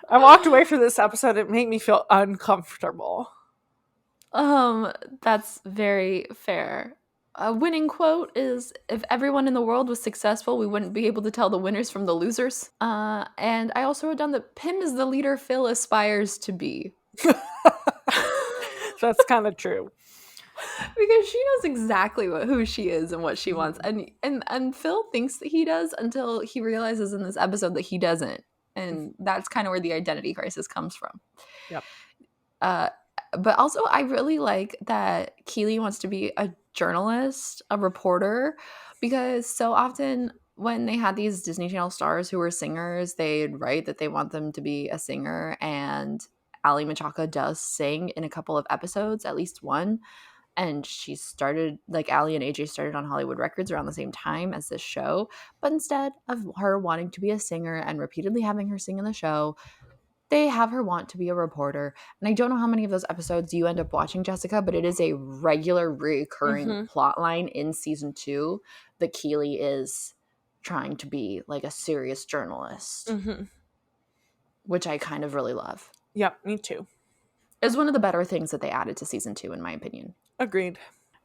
I walked away from this episode. It made me feel uncomfortable. That's very fair. A winning quote is, if everyone in the world was successful, we wouldn't be able to tell the winners from the losers. And I also wrote down that Pym is the leader Phil aspires to be. That's kind of true. Because she knows exactly who she is and what she wants. And Phil thinks that he does until he realizes in this episode that he doesn't. And that's kind of where the identity crisis comes from. Yep. But also, I really like that Keely wants to be a journalist, a reporter, because so often when they had these Disney Channel stars who were singers, they'd write that they want them to be a singer. And Ali Machaca does sing in a couple of episodes, at least one. And she started, like, Ali and AJ started on Hollywood Records around the same time as this show. But instead of her wanting to be a singer and repeatedly having her sing in the show, they have her want to be a reporter. And I don't know how many of those episodes you end up watching, Jessica, but it is a regular recurring plot line in season 2 that Keely is trying to be like a serious journalist, which I kind of really love. Yep, me too. It's one of the better things that they added to season 2, in my opinion. Agreed.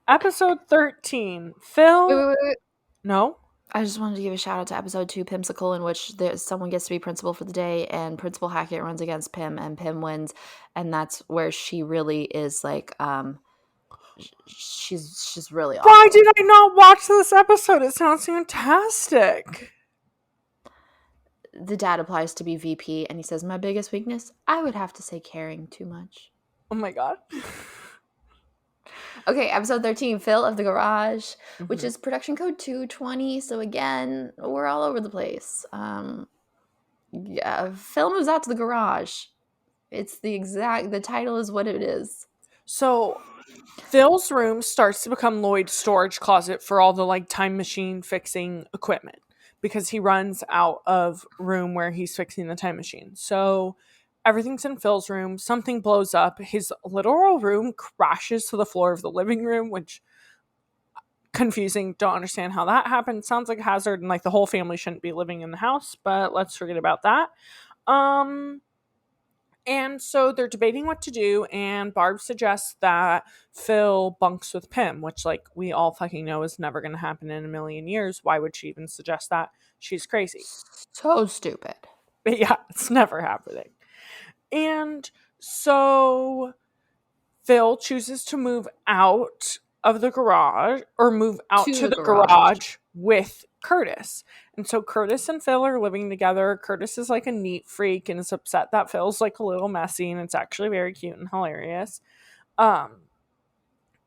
Episode 13. Phil. Wait. No? I just wanted to give a shout out to episode 2, Pimsicle, in which someone gets to be principal for the day, and Principal Hackett runs against Pym, and Pym wins, and that's where she really is like, she's really awesome. Why did I not watch this episode? It sounds fantastic. The dad applies to be VP, and he says, my biggest weakness, I would have to say caring too much. Oh my god. Okay, episode 13, Phil of the Garage, which is production code 220. So again, we're all over the place. Yeah, Phil moves out to the garage. It's the title is what it is. So Phil's room starts to become Lloyd's storage closet for all the like time machine fixing equipment because he runs out of room where he's fixing the time machine. So everything's in Phil's room. Something blows up. His literal room crashes to the floor of the living room, which, confusing. Don't understand how that happened. Sounds like a hazard, and like the whole family shouldn't be living in the house, but let's forget about that. And so they're debating what to do, and Barb suggests that Phil bunks with Pym, which, like, we all fucking know is never going to happen in a million years. Why would she even suggest that? She's crazy. So stupid. But yeah, it's never happening. And so Phil chooses to move out of the garage, or move out to the garage with Curtis. And so Curtis and Phil are living together. Curtis is like a neat freak and is upset that Phil's like a little messy, and it's actually very cute and hilarious.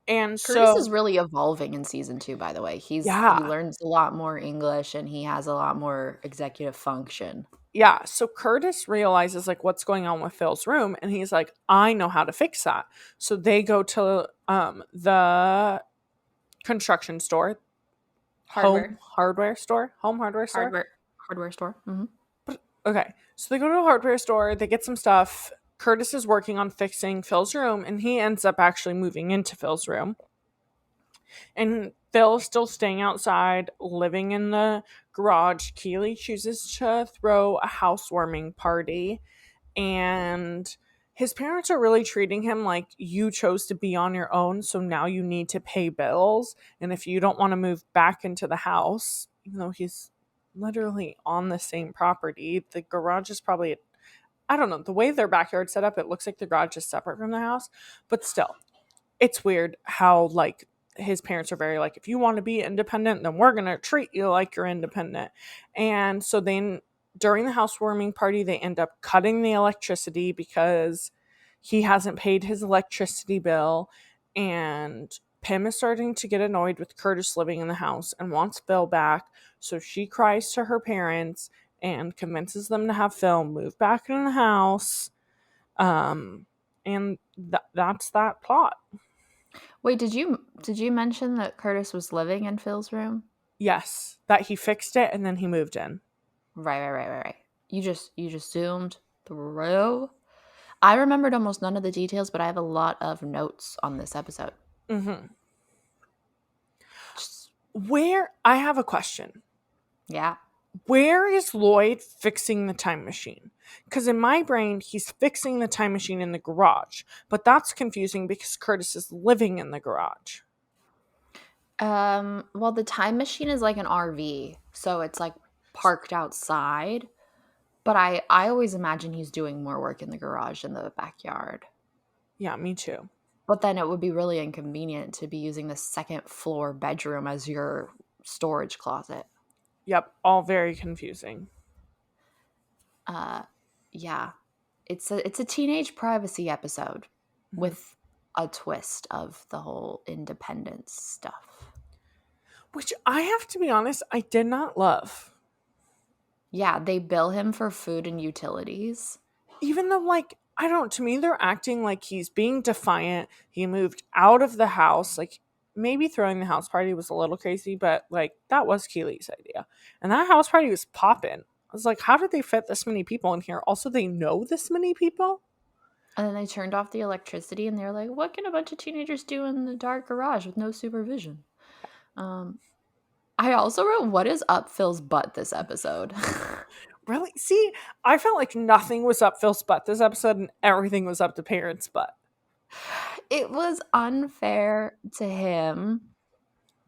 And Curtis so, is really evolving in season 2, by the way. He yeah. learns a lot more English and he has a lot more executive function. Yeah, so Curtis realizes like what's going on with Phil's room, and he's like, I know how to fix that. So they go to the construction store, Hardware. home hardware store. Hardware store. Mm-hmm. Okay, so they go to a hardware store, they get some stuff. Curtis is working on fixing Phil's room, and he ends up actually moving into Phil's room. And Phil's still staying outside, living in the garage. Keely chooses to throw a housewarming party, and his parents are really treating him like you chose to be on your own, so now you need to pay bills. And if you don't want to move back into the house, even though he's literally on the same property, the garage is probably, I don't know, the way their backyard's set up, it looks like the garage is separate from the house, but still, it's weird how like his parents are very like, if you want to be independent, then we're gonna treat you like you're independent. And so then during the housewarming party, they end up cutting the electricity because he hasn't paid his electricity bill. And Pim is starting to get annoyed with Curtis living in the house and wants Phil back. So she cries to her parents and convinces them to have Phil move back in the house. And that's that plot. Wait, did you mention that Curtis was living in Phil's room? Yes, that he fixed it and then he moved in. Right. You just zoomed through. I remembered almost none of the details, but I have a lot of notes on this episode. Mm-hmm. Where, I have a question. Yeah. Where is Lloyd fixing the time machine? Because in my brain, he's fixing the time machine in the garage. But that's confusing because Curtis is living in the garage. Well, the time machine is like an RV, so it's like parked outside. But I always imagine he's doing more work in the garage than the backyard. Yeah, me too. But then it would be really inconvenient to be using the second floor bedroom as your storage closet. Yep, all very confusing. Yeah. It's a teenage privacy episode Mm-hmm. with a twist of the whole independence stuff. Which I have to be honest, I did not love. Yeah, they bill him for food and utilities. Even though, like, I don't, to me, they're acting like he's being defiant. He moved out of the house. Like, maybe throwing the house party was a little crazy, but, like, that was Keely's idea. And that house party was popping. I was like, how did they fit this many people in here? Also, they know this many people? And then they turned off the electricity and they're like, what can a bunch of teenagers do in the dark garage with no supervision? I also wrote, what is up Phil's butt this episode? Really? See, I felt like nothing was up Phil's butt this episode and everything was up to parents' butt. It was unfair to him,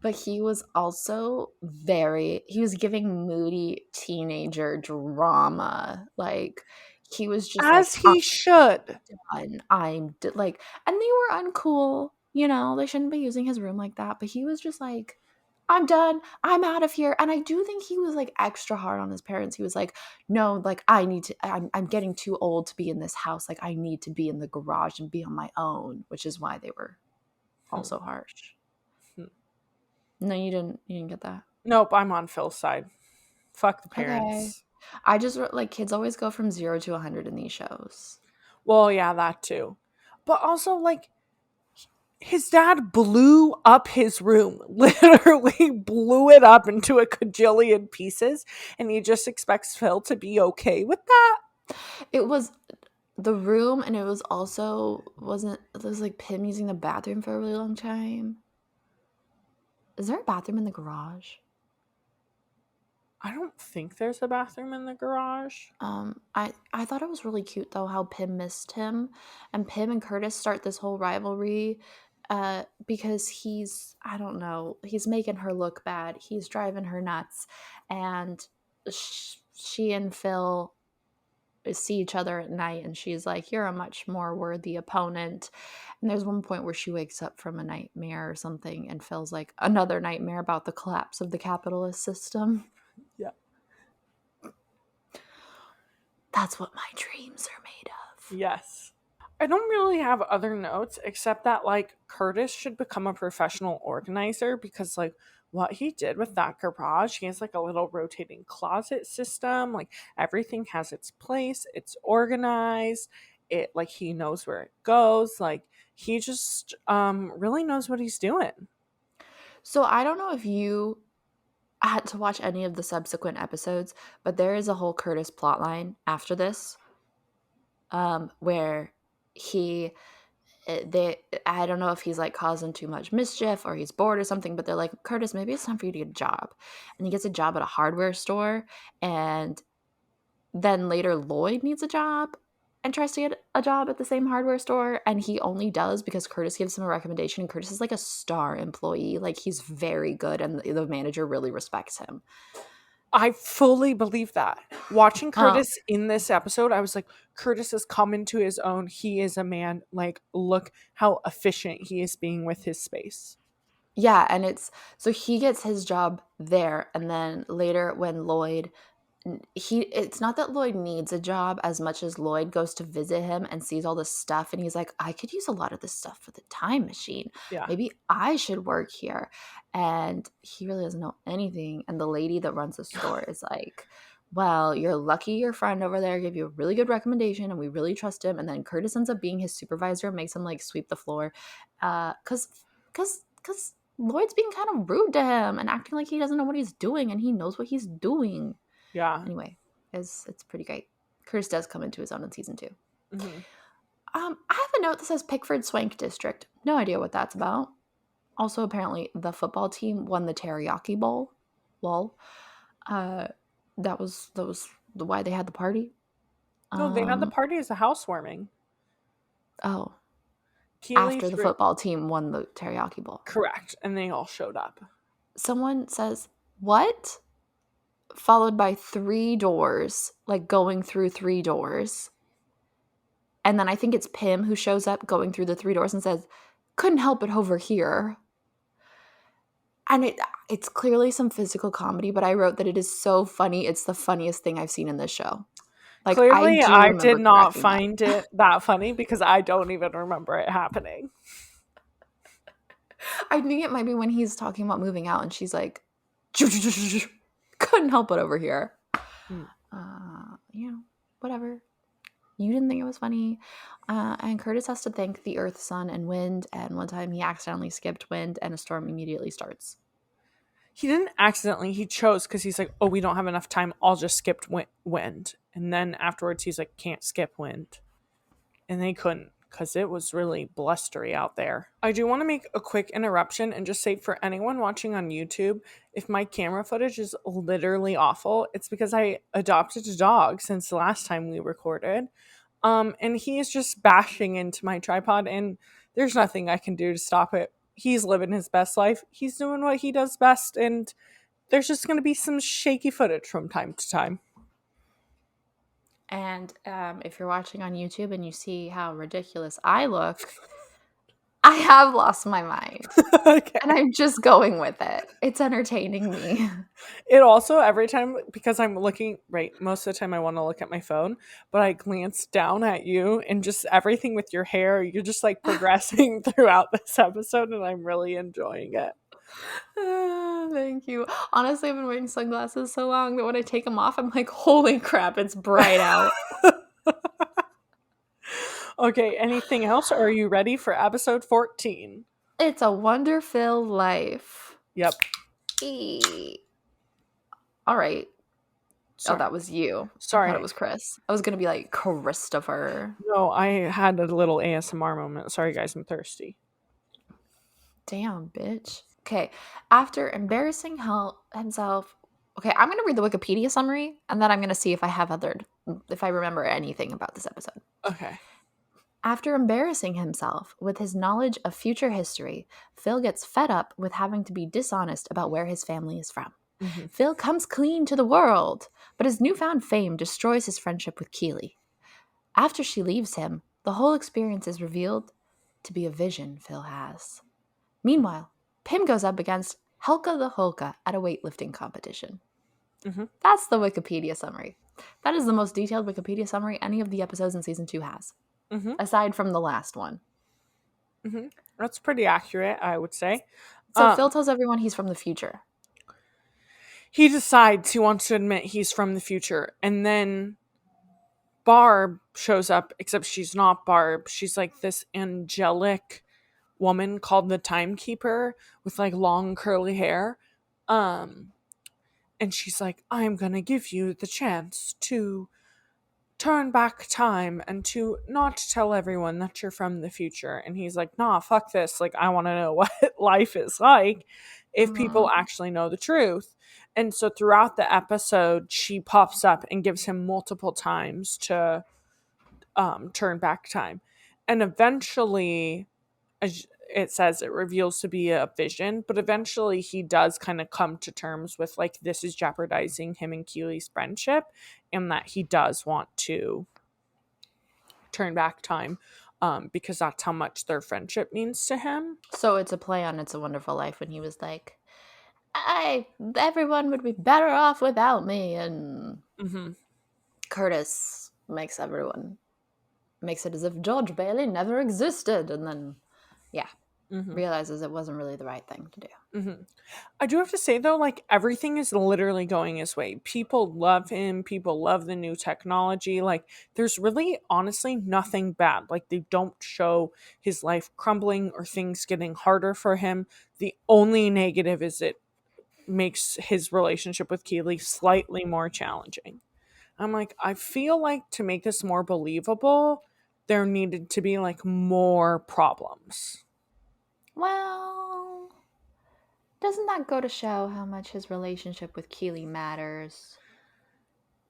but he was also he was giving moody teenager drama. Like, he was just As like, he should. like, and they were uncool, you know, they shouldn't be using his room like that, but he was just like, I'm done, I'm out of here. And I do think he was like extra hard on his parents. He was like, no, like, I'm getting too old to be in this house, like I need to be in the garage and be on my own, which is why they were also harsh. No, you didn't get that. Nope, I'm on Phil's side. Fuck the parents. Okay. I just wrote, like, kids always go from 0 to 100 in these shows. Well, yeah, that too. But also, like, his dad blew up his room. Literally blew it up into a cajillion pieces. And he just expects Phil to be okay with that? It was the room, and it was also, it was like Pim using the bathroom for a really long time. Is there a bathroom in the garage? I don't think there's a bathroom in the garage. I thought it was really cute though how Pim missed him, and Pim and Curtis start this whole rivalry because he's, I don't know, he's making her look bad, he's driving her nuts, and she and Phil see each other at night, and she's like, you're a much more worthy opponent. And there's one point where she wakes up from a nightmare or something, and Phil's like, another nightmare about the collapse of the capitalist system. Yeah. That's what my dreams are made of. Yes. I don't really have other notes except that like Curtis should become a professional organizer because like what he did with that garage, he has like a little rotating closet system, like everything has its place, it's organized, it like he knows where it goes, like he just really knows what he's doing. So I don't know if you had to watch any of the subsequent episodes, but there is a whole Curtis plotline after this, where he they I don't know if he's like causing too much mischief or he's bored or something, but they're like, Curtis, maybe it's time for you to get a job. And he gets a job at a hardware store, and then later Lloyd needs a job and tries to get a job at the same hardware store, and he only does because Curtis gives him a recommendation, and Curtis is like a star employee. Like he's very good and the manager really respects him. I fully believe that. Watching Um, Curtis in this episode, I was like, Curtis has come into his own. He is a man. Like, look how efficient he is being with his space. yeah, and so he gets his job there, and then later when Lloyd it's not that Lloyd needs a job as much as Lloyd goes to visit him and sees all this stuff, and he's like, I could use a lot of this stuff for the time machine. Yeah. Maybe I should work here. And he really doesn't know anything. And the lady that runs the store is like, well, you're lucky your friend over there gave you a really good recommendation and we really trust him. And then Curtis ends up being his supervisor, makes him like sweep the floor. Cause Lloyd's being kind of rude to him and acting like he doesn't know what he's doing, and he knows what he's doing. Yeah. Anyway, it's pretty great. Curtis does come into his own in season 2. Mm-hmm. I have a note that says Pickford Swank District. No idea what that's about. Also, apparently, the football team won the Teriyaki Bowl. Lol. That was why they had the party. No, they had the party as a housewarming. Oh, Keely after the football team won the Teriyaki Bowl. Correct, and they all showed up. Someone says, what? Followed by 3 doors, like going through 3 doors. And then I think it's Pim who shows up going through the 3 doors and says, couldn't help it over here. And it's clearly some physical comedy, but I wrote that it is so funny. It's the funniest thing I've seen in this show. Like, Clearly, I did not cracking up. find it that funny because I don't even remember it happening. I think it might be when he's talking about moving out and she's like, couldn't help it over here. Whatever. You didn't think it was funny. And Curtis has to thank the earth, sun, and wind. And one time he accidentally skipped wind and a storm immediately starts. He didn't accidentally. He chose because he's like, oh, we don't have enough time. I'll just skip wind. And then afterwards he's like, can't skip wind. And they couldn't because it was really blustery out there. I do want to make a quick interruption and just say for anyone watching on YouTube, if my camera footage is literally awful, it's because I adopted a dog since the last time we recorded. And he is just bashing into my tripod and there's nothing I can do to stop it. He's living his best life. He's doing what he does best, and there's just going to be some shaky footage from time to time. And if you're watching on YouTube and you see how ridiculous I look, I have lost my mind. Okay. And I'm just going with it. It's entertaining me. It also, every time, because I'm looking, right, most of the time I want to look at my phone, but I glance down at you and just everything with your hair, you're just like progressing throughout this episode and I'm really enjoying it. Thank you. Honestly, I've been wearing sunglasses so long that when I take them off, I'm like, holy crap, it's bright out. Okay, anything else? Or are you ready for episode 14? It's a wonder-filled life. Yep. All right. Sorry. Oh, that was you. Sorry. I thought it was Chris. I was going to be like, Christopher. No, I had a little ASMR moment. Sorry, guys, I'm thirsty. Damn, bitch. Okay, after embarrassing himself... Okay, I'm going to read the Wikipedia summary, and then I'm going to see if I remember anything about this episode. Okay. After embarrassing himself with his knowledge of future history, Phil gets fed up with having to be dishonest about where his family is from. Mm-hmm. Phil comes clean to the world, but his newfound fame destroys his friendship with Keely. After she leaves him, the whole experience is revealed to be a vision Phil has. Meanwhile, Pim goes up against Helka the Holka at a weightlifting competition. Mm-hmm. That's the Wikipedia summary. That is the most detailed Wikipedia summary any of the episodes in season 2 has. Mm-hmm. aside from the last one. Mm-hmm. That's pretty accurate, I would say. So Phil tells everyone he's from the future. He decides he wants to admit he's from the future, and then Barb shows up, except she's not Barb. She's like this angelic woman called the Timekeeper with like long curly hair. And she's like, I'm gonna give you the chance to turn back time and to not tell everyone that you're from the future. And he's like, nah, fuck this. Like, I want to know what life is like if people actually know the truth. And so throughout the episode, she pops up and gives him multiple times to turn back time. And eventually, as it says, it reveals to be a vision, but eventually he does kind of come to terms with like this is jeopardizing him and Keely's friendship, and that he does want to turn back time because that's how much their friendship means to him. So it's a play on It's a Wonderful Life when he was like, everyone would be better off without me. And Curtis makes it as if George Bailey never existed. And then, realizes it wasn't really the right thing to do. I do have to say though, like everything is literally going his way. People love him. People love the new technology. Like there's really honestly nothing bad. Like they don't show his life crumbling or things getting harder for him. The only negative is it makes his relationship with Keely slightly more challenging. I'm like, I feel like to make this more believable, there needed to be like more problems. Well, doesn't that go to show how much his relationship with Keely matters?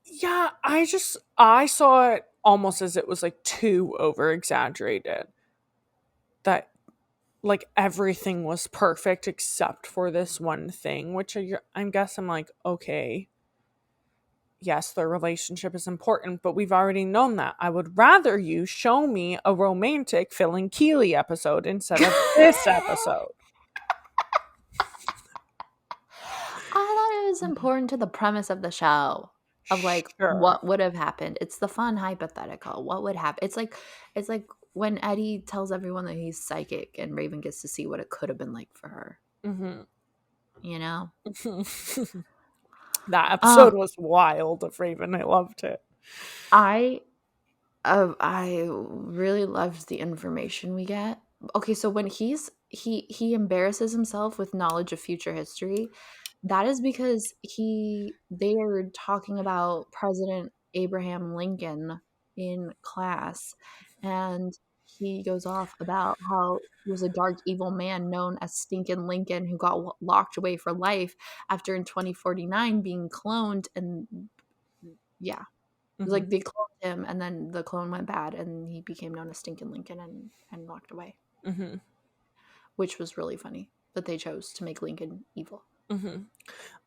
Yeah, I saw it almost as it was like too over exaggerated. That like everything was perfect except for this one thing, which I guess I'm like, okay, yes, their relationship is important, but we've already known that. I would rather you show me a romantic Phil and Keely episode instead of this episode. I thought it was important to the premise of the show of like what would have happened. It's the fun hypothetical. What would happen? It's like when Eddie tells everyone that he's psychic and Raven gets to see what it could have been like for her. You know? That episode was wild of Raven. I loved it. I really loved the information we get. Okay, so when he embarrasses himself with knowledge of future history, that is because they are talking about President Abraham Lincoln in class, and he goes off about how he was a dark, evil man known as Stinkin' Lincoln who got locked away for life after in 2049 being cloned. And yeah, it was like they cloned him and then the clone went bad and he became known as Stinkin' Lincoln and locked away. Which was really funny that they chose to make Lincoln evil.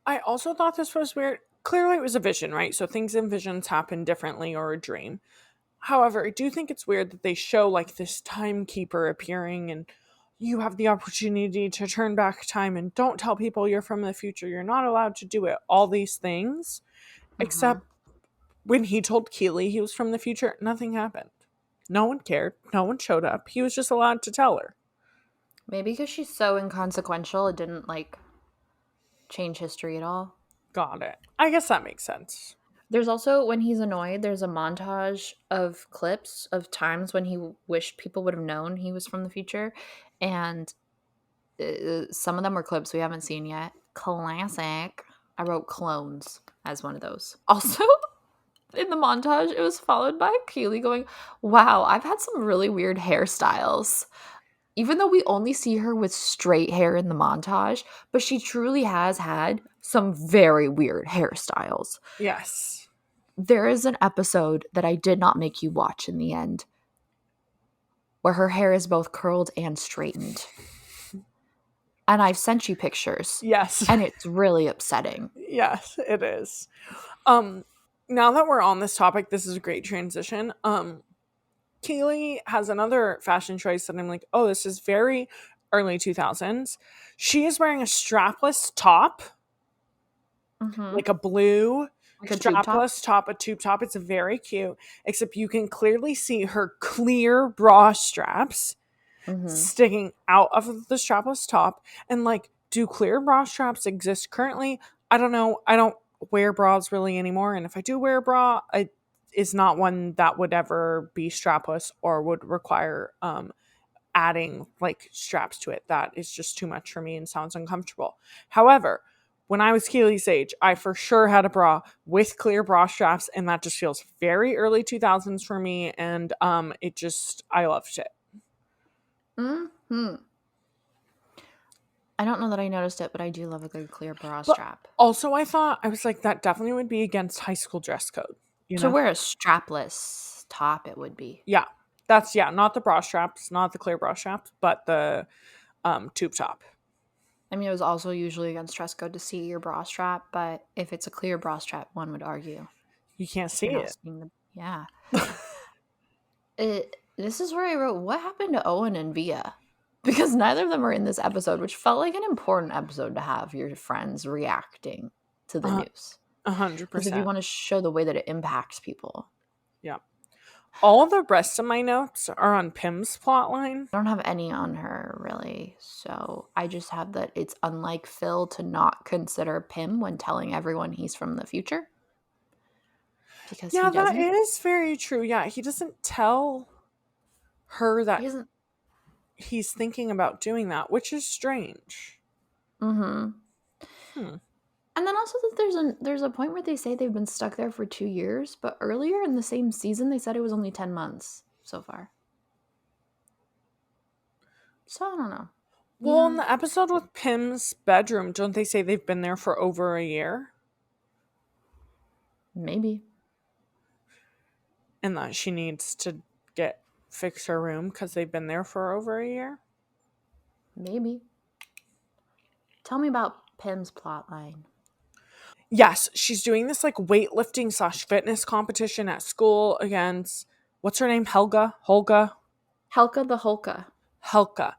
I also thought this was weird. Clearly it was a vision, right? So things in visions happen differently, or a dream. However, I do think it's weird that they show like this timekeeper appearing and you have the opportunity to turn back time and don't tell people you're from the future. You're not allowed to do it. All these things. Except when he told Keely he was from the future, nothing happened. No one cared. No one showed up. He was just allowed to tell her. Maybe because she's so inconsequential, it didn't like change history at all. Got it. I guess that makes sense. There's also, when he's annoyed, there's a montage of clips of times when he wished people would have known he was from the future. And some of them were clips we haven't seen yet. Classic. I wrote clones as one of those. Also, in the montage, it was followed by Keely going, wow, I've had some really weird hairstyles. Even though we only see her with straight hair in the montage, but she truly has had some very weird hairstyles. Yes. There is an episode that I did not make you watch in the end where her hair is both curled and straightened. And I've sent you pictures. Yes. And it's really upsetting. Yes, it is. Now that we're on this topic, this is a great transition. Keely has another fashion choice that I'm like, oh, this is very early 2000s. She is wearing a strapless top, like a blue Like a tube top? strapless top, a tube top. It's very cute, except you can clearly see her clear bra straps sticking out of the strapless top. And like, do clear bra straps exist currently? I don't know. I don't wear bras really anymore, and if I do wear a bra, it is not one that would ever be strapless or would require adding like straps to it. That is just too much for me and sounds uncomfortable. However, when I was Keely's age, I for sure had a bra with clear bra straps, and that just feels very early 2000s for me, and it just, I loved it. I don't know that I noticed it, but I do love a good clear bra But strap. also, I was like, that definitely would be against high school dress code. You To know? wear a strapless top, it would be. Yeah. That's, yeah, not the bra straps, not the clear bra straps, but the tube top. I mean, it was also usually against dress code to see your bra strap, but if it's a clear bra strap, one would argue. You can't see You're not it. seeing the, yeah. This is where I wrote, what happened to Owen and Via? Because neither of them are in this episode, which felt like an important episode to have your friends reacting to the news. 100%. Because if you want to show the way that it impacts people. Yeah. All the rest of my notes are on Pim's plotline. I don't have any on her, really. So I just have that it's unlike Phil to not consider Pim when telling everyone he's from the future. Because Yeah, he doesn't. that is very true. Yeah, he doesn't tell her that he's thinking about doing that, which is strange. And then also that there's a point where they say they've been stuck there for 2 years, but earlier in the same season they said it was only 10 months so far. So I don't know. Well, in the episode with Pim's bedroom, don't they say they've been there for over a year? Maybe. And that she needs to fix her room because they've been there for over a year? Maybe. Tell me about Pim's plotline. Yes, she's doing this like weightlifting / fitness competition at school against, what's her name? Helga the Holka. Helka.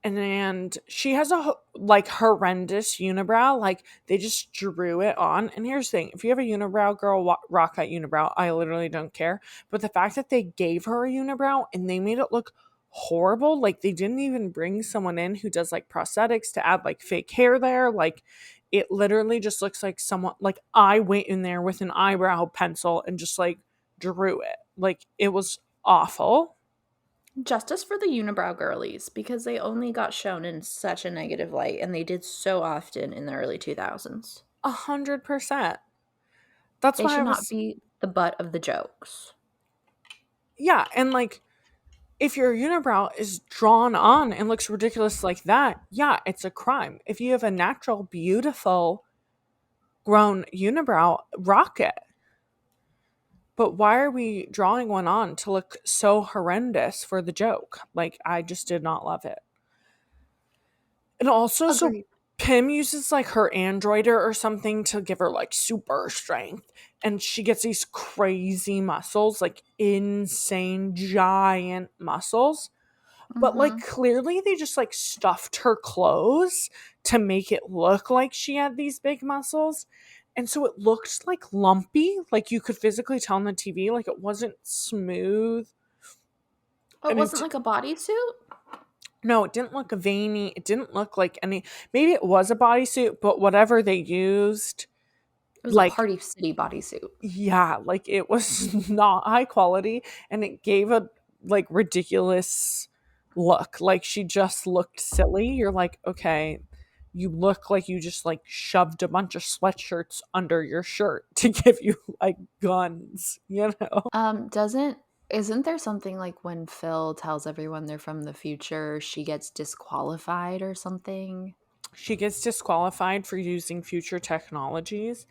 And she has a like horrendous unibrow. Like, they just drew it on. And here's the thing: if you have a unibrow, girl, rock that unibrow. I literally don't care. But the fact that they gave her a unibrow and they made it look horrible, like they didn't even bring someone in who does like prosthetics to add like fake hair there. Like, it literally just looks like someone, like I went in there with an eyebrow pencil and just like drew it. Like, it was awful. Justice for the unibrow girlies, because they only got shown in such a negative light, and they did so often in the early 2000s. 100%. That's they why should not be the butt of the jokes. Yeah, and like, if your unibrow is drawn on and looks ridiculous like that, yeah, it's a crime. If you have a natural, beautiful, grown unibrow, rock it. But why are we drawing one on to look so horrendous for the joke? Like, I just did not love it. And also, Agreed. so Pim uses like her androider or something to give her like super strength. And she gets these crazy muscles, like insane, giant muscles. But like, clearly they just like stuffed her clothes to make it look like she had these big muscles. And so it looked like lumpy, like you could physically tell on the TV, like it wasn't smooth. Oh, it wasn't like a bodysuit? No, it didn't look veiny. It didn't look like any, maybe it was a bodysuit, but whatever they used. It was like a Party City bodysuit. Yeah, like it was not high quality, and it gave a like ridiculous look. Like, she just looked silly. You're like, okay, you look like you just like shoved a bunch of sweatshirts under your shirt to give you like guns, you know? Isn't there something like when Phil tells everyone they're from the future, she gets disqualified or something? She gets disqualified for using future technologies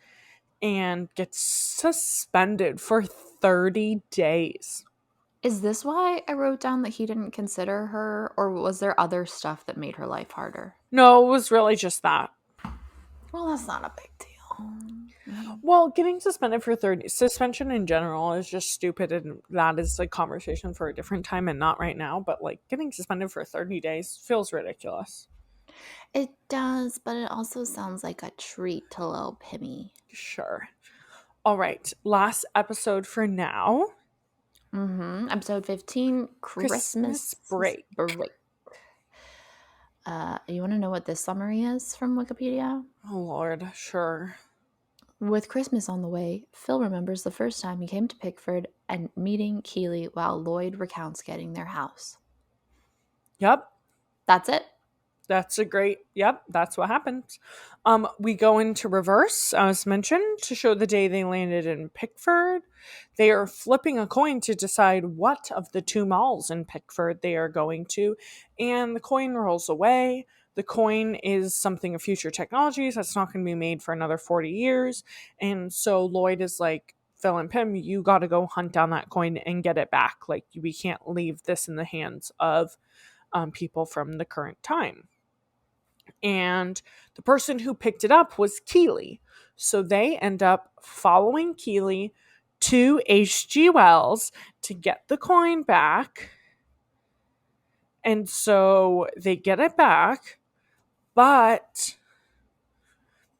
and gets suspended for 30 days. Is this why I wrote down that he didn't consider her, or was there other stuff that made her life harder? No, it was really just that. Well, that's not a big deal. Well, getting suspended for 30, suspension in general is just stupid, and that is a conversation for a different time and not right now, but like getting suspended for 30 days feels ridiculous. It does, but it also sounds like a treat to little Pimmy. Sure. All right. Last episode for now. Episode 15, Christmas Christmas break. break. You want to know what this summary is from Wikipedia? Oh, Lord. Sure. With Christmas on the way, Phil remembers the first time he came to Pickford and meeting Keely while Lloyd recounts getting their house. Yep. That's it. That's a great, yep, that's what happens. We go into reverse, as mentioned, to show the day they landed in Pickford. They are flipping a coin to decide what of the two malls in Pickford they are going to, and the coin rolls away. The coin is something of future technologies that's not going to be made for another 40 years. And so Lloyd is like, Phil and Pim, you got to go hunt down that coin and get it back. Like, we can't leave this in the hands of people from the current time. And the person who picked it up was Keely. So they end up following Keely to H.G. Wells to get the coin back. And so they get it back, but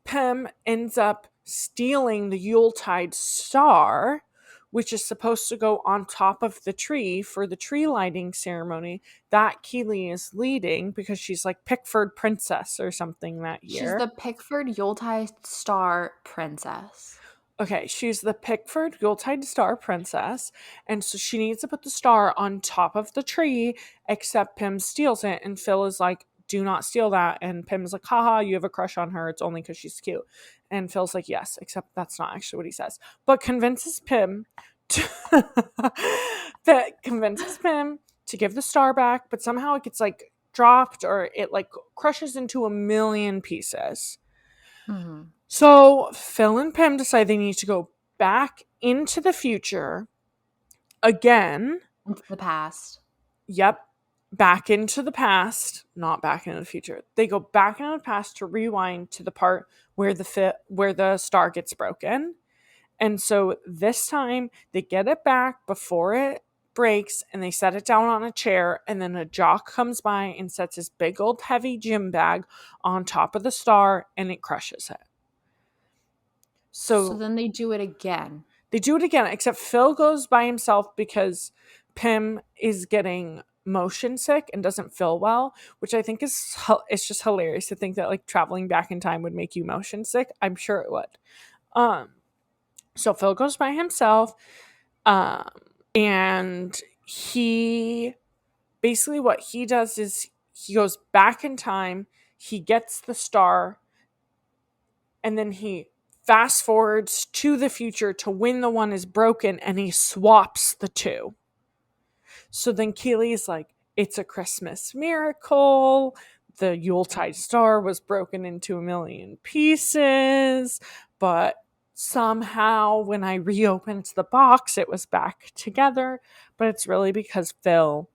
Pim ends up stealing the Yuletide star, which is supposed to go on top of the tree for the tree lighting ceremony that Keely is leading because she's like Pickford princess or something that year. She's the Pickford Yuletide Star Princess. Okay, she's the Pickford Yuletide Star Princess, and so she needs to put the star on top of the tree, except Pim steals it, and Phil is like, do not steal that, and Pim's like, haha, you have a crush on her, it's only because she's cute. And Phil's like, yes, except that's not actually what he says, but convinces Pim to to give the star back, but somehow it gets like dropped or it like crushes into a million pieces. So Phil and Pim decide they need to go back into the future again. Into the past. Yep. Back into the past, not back into the future. They go back into the past to rewind to the part where the star gets broken. And so this time they get it back before it breaks and they set it down on a chair, and then a jock comes by and sets his big old heavy gym bag on top of the star and it crushes it. So then they do it again. They do it again, except Phil goes by himself because Pim is getting motion sick and doesn't feel well, which I think is it's just hilarious to think that like traveling back in time would make you motion sick. I'm sure it would. So Phil goes by himself, and he basically what he does is he goes back in time, he gets the star, and then he fast forwards to the future to when the one is broken, and he swaps the two. So then Keely's like, it's a Christmas miracle. The Yuletide star was broken into a million pieces, but somehow when I reopened the box, it was back together. But it's really because Phil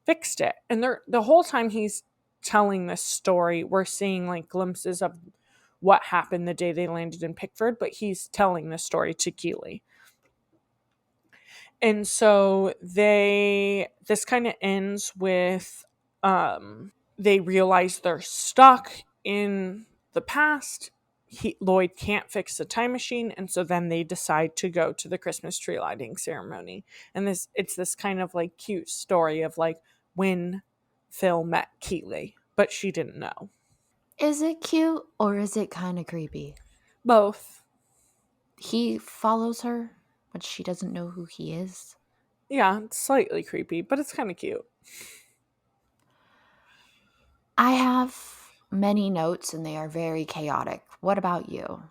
fixed it. And the whole time he's telling this story, we're seeing like glimpses of what happened the day they landed in Pickford, but he's telling this story to Keely. And so this kind of ends with they realize they're stuck in the past. Lloyd can't fix the time machine, and so then they decide to go to the Christmas tree lighting ceremony. And it's this kind of like cute story of like when Phil met Keely, but she didn't know. Is it cute or is it kind of creepy? Both. He follows her, but she doesn't know who he is. Yeah, it's slightly creepy, but it's kind of cute. I have many notes and they are very chaotic. What about you?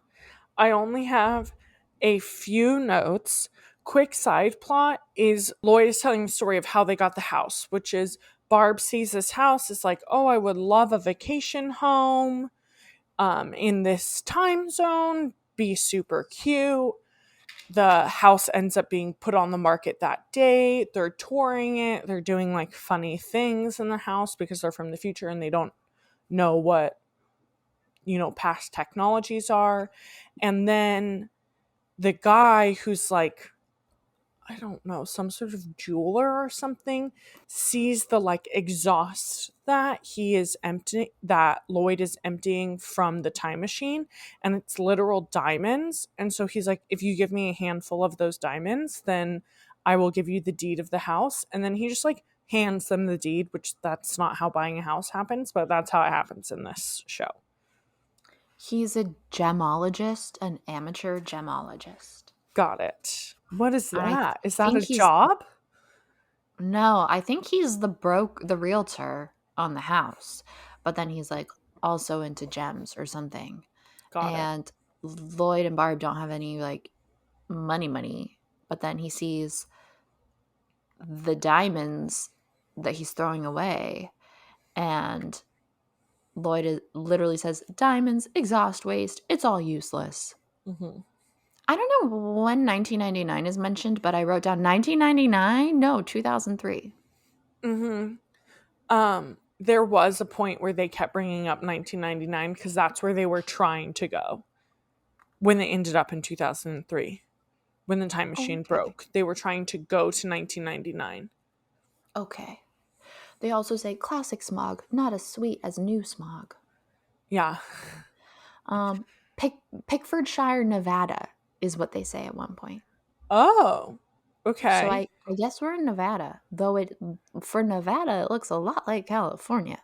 I only have a few notes. Quick side plot is Lloyd is telling the story of how they got the house, which is Barb sees this house, is like, oh, I would love a vacation home in this time zone, be super cute. The house ends up being put on the market that day. They're touring it. They're doing like funny things in the house because they're from the future and they don't know what, past technologies are. And then the guy who's like I don't know, some sort of jeweler or something, sees the like exhaust that Lloyd is emptying from the time machine, and it's literal diamonds. And so he's like, if you give me a handful of those diamonds, then I will give you the deed of the house. And then he just like hands them the deed, which that's not how buying a house happens, but that's how it happens in this show. He's a gemologist, an amateur gemologist. Got it. What is And I that? Is that think a he's job? no, I think he's the realtor on the house, but then he's like also into gems or something. Got it. And Lloyd and Barb don't have any like money, but then he sees the diamonds that he's throwing away, and literally says, "Diamonds, exhaust waste, it's all useless." Mm-hmm. I don't know when 1999 is mentioned, but I wrote down 1999. No, 2003. Mm-hmm. There was a point where they kept bringing up 1999 because that's where they were trying to go when they ended up in 2003. When the time machine broke, they were trying to go to 1999. Okay. They also say classic smog, not as sweet as new smog. Yeah. Pickfordshire, Nevada is what they say at one point. Oh, okay. So I guess we're in Nevada, though for Nevada it looks a lot like California.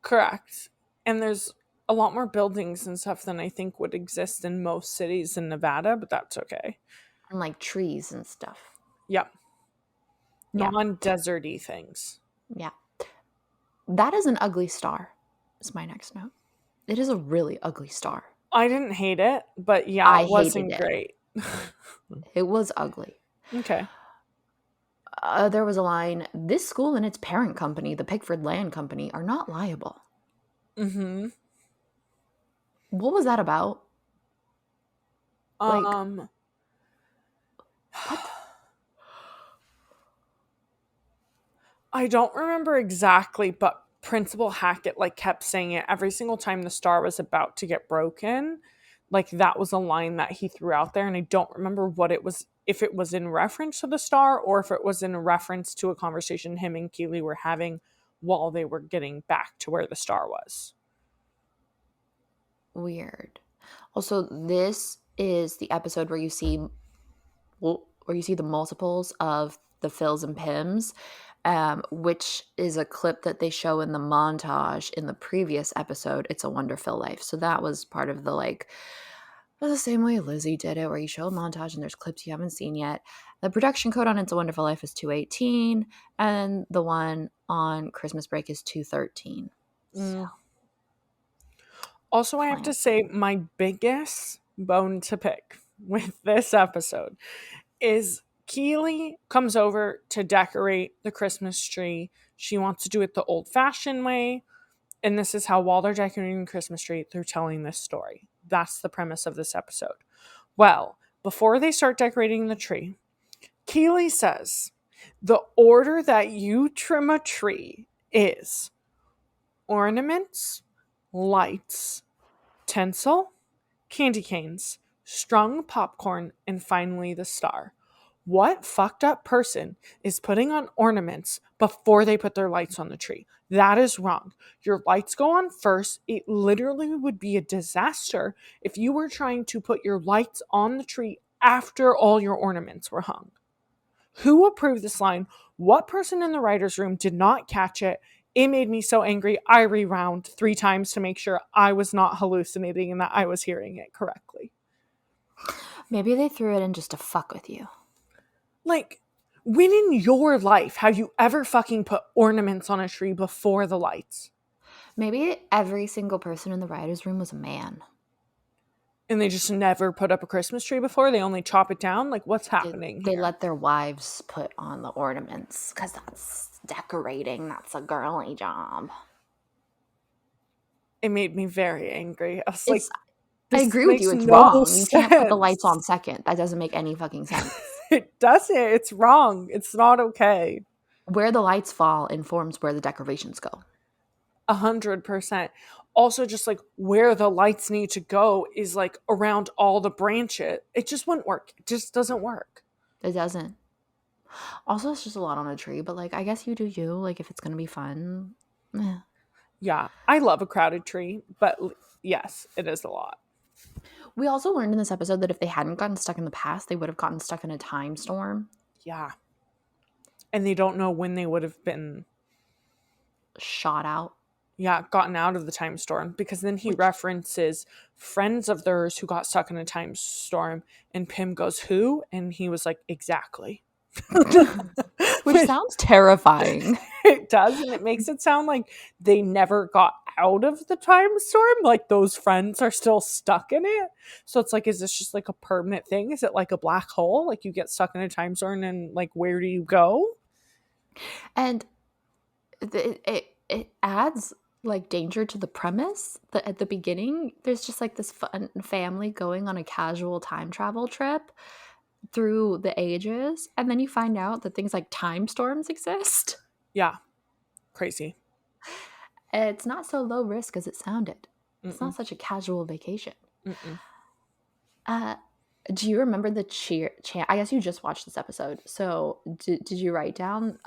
Correct. And there's a lot more buildings and stuff than I think would exist in most cities in Nevada, but that's okay. And like trees and stuff. Yep. Yeah. Non-deserty things. Yeah. That is an ugly star, is my next note. It is a really ugly star. I didn't hate it, but yeah, it wasn't great. It was ugly. Okay. There was a line, "This school and its parent company, the Pickford Land Company, are not liable." Mm-hmm. What was that about? Like, what? I don't remember exactly, but Principal Hackett like kept saying it every single time the star was about to get broken. Like that was a line that he threw out there, and I don't remember what it was, if it was in reference to the star or if it was in reference to a conversation him and Keely were having while they were getting back to where the star was. Weird. Also, this is the episode where you see the multiples of the Phils and Pims, which is a clip that they show in the montage in the previous episode, It's a Wonderful Life. So that was part of the same way Lizzie did it, where you show a montage and there's clips you haven't seen yet. The production code on It's a Wonderful Life is 218, and the one on Christmas Break is 213. So. Also, I have to say, my biggest bone to pick with this episode is Keely comes over to decorate the Christmas tree. She wants to do it the old-fashioned way. And this is how, while they're decorating the Christmas tree, they're telling this story. That's the premise of this episode. Well, before they start decorating the tree, Keely says, the order that you trim a tree is ornaments, lights, tinsel, candy canes, strung popcorn, and finally the star. What fucked up person is putting on ornaments before they put their lights on the tree? That is wrong. Your lights go on first. It literally would be a disaster if you were trying to put your lights on the tree after all your ornaments were hung. Who approved this line? What person in the writer's room did not catch it? It made me so angry. I rewound 3 times to make sure I was not hallucinating and that I was hearing it correctly. Maybe they threw it in just to fuck with you. Like, when in your life have you ever fucking put ornaments on a tree before the lights? Maybe every single person in the writer's room was a man. And they just never put up a Christmas tree before? They only chop it down? Like, what's happening They here? let their wives put on the ornaments because that's decorating. That's a girly job. It made me very angry. I was like, I agree with you. It's no wrong. sense. You can't put the lights on second. That doesn't make any fucking sense. It doesn't. It's wrong. It's not okay. Where the lights fall informs where the decorations go. 100%. Also, just like where the lights need to go is like around all the branches. It just wouldn't work. It just doesn't work. It doesn't. Also, it's just a lot on a tree, but like I guess you do you. Like if it's gonna be fun. Eh. Yeah, I love a crowded tree, but yes, it is a lot. We also learned in this episode that if they hadn't gotten stuck in the past, they would have gotten stuck in a time storm. Yeah. And they don't know when they would have been Shot out. gotten out of the time storm, because then he references friends of theirs who got stuck in a time storm, and Pym goes, "Who?" And he was like, "Exactly." Which sounds terrifying. It does, and it makes it sound like they never got out of the time storm, like those friends are still stuck in it. So it's like, is this just like a permanent thing? Is it like a black hole, like you get stuck in a time storm and like where do you go? And it adds like danger to the premise that at the beginning there's just like this fun family going on a casual time travel trip through the ages, and then you find out that things like time storms exist. Yeah, crazy. It's not so low risk as it sounded. It's Mm-mm. not such a casual vacation. Mm-mm. Do you remember the chant? I guess you just watched this episode, so did you write down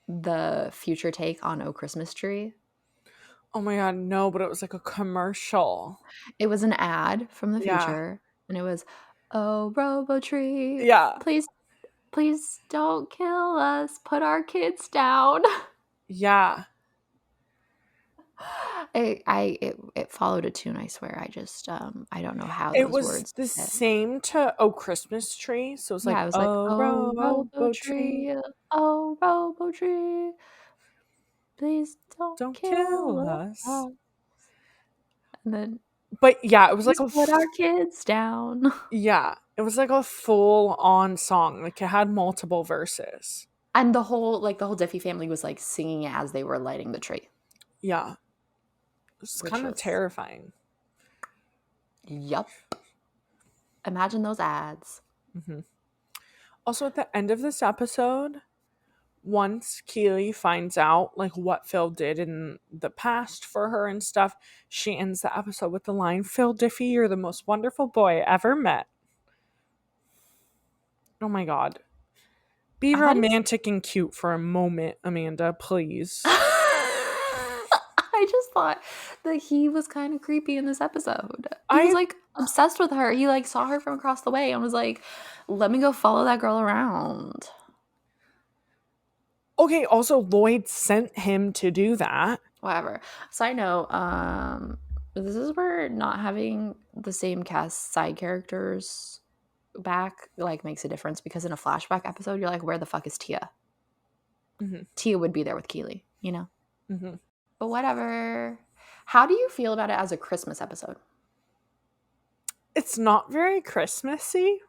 the future take on "Oh Christmas Tree"? Oh my god, no, but it was like a commercial. It was an ad from the Yeah. future, and it was, "Oh, Robo Tree, Yeah. please don't kill us. Put our kids down." Yeah. It followed a tune. I swear. I just I don't know how It those was words the fit. same to "Oh Christmas Tree," so it was Yeah, like, I was like, "Oh "Oh, Robo Robo Tree, Tree, oh, Robo Tree, please don't don't kill kill us." us." And then, But yeah, it was like "Please put our kids down." yeah, it was like a full on song. Like it had multiple verses. And the whole Diffie family was like singing it as they were lighting the tree. Yeah. It was Which kind of was- terrifying. Yup. Imagine those ads. Also, at the end of this episode, once Keely finds out like what Phil did in the past for her and stuff, she ends the episode with the line, "Phil Diffie, you're the most wonderful boy I ever met." Oh my god. Be romantic and cute for a moment, Amanda, please. I just thought that he was kind of creepy in this episode. He was like obsessed with her. He like saw her from across the way and was like, "Let me go follow that girl around." Okay, also Lloyd sent him to do that. Whatever. Side note, this is where not having the same cast side characters back like makes a difference, because in a flashback episode you're like, where the fuck is Tia? Tia would be there with Keely, you know? But whatever. How do you feel about it as a Christmas episode? It's not very Christmassy.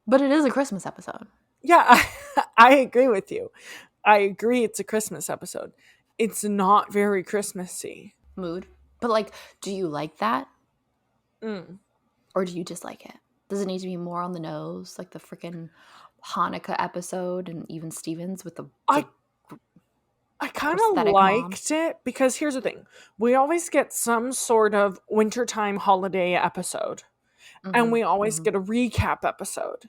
But it is a Christmas episode. Yeah, I agree with you. I agree it's a Christmas episode. It's not very Christmassy. Mood. But like, do you like that? Or do you dislike it? Does it need to be more on the nose? Like the freaking Hanukkah episode and even Stevens with the I kind of liked it, because here's the thing. We always get some sort of wintertime holiday episode. And we always get a recap episode.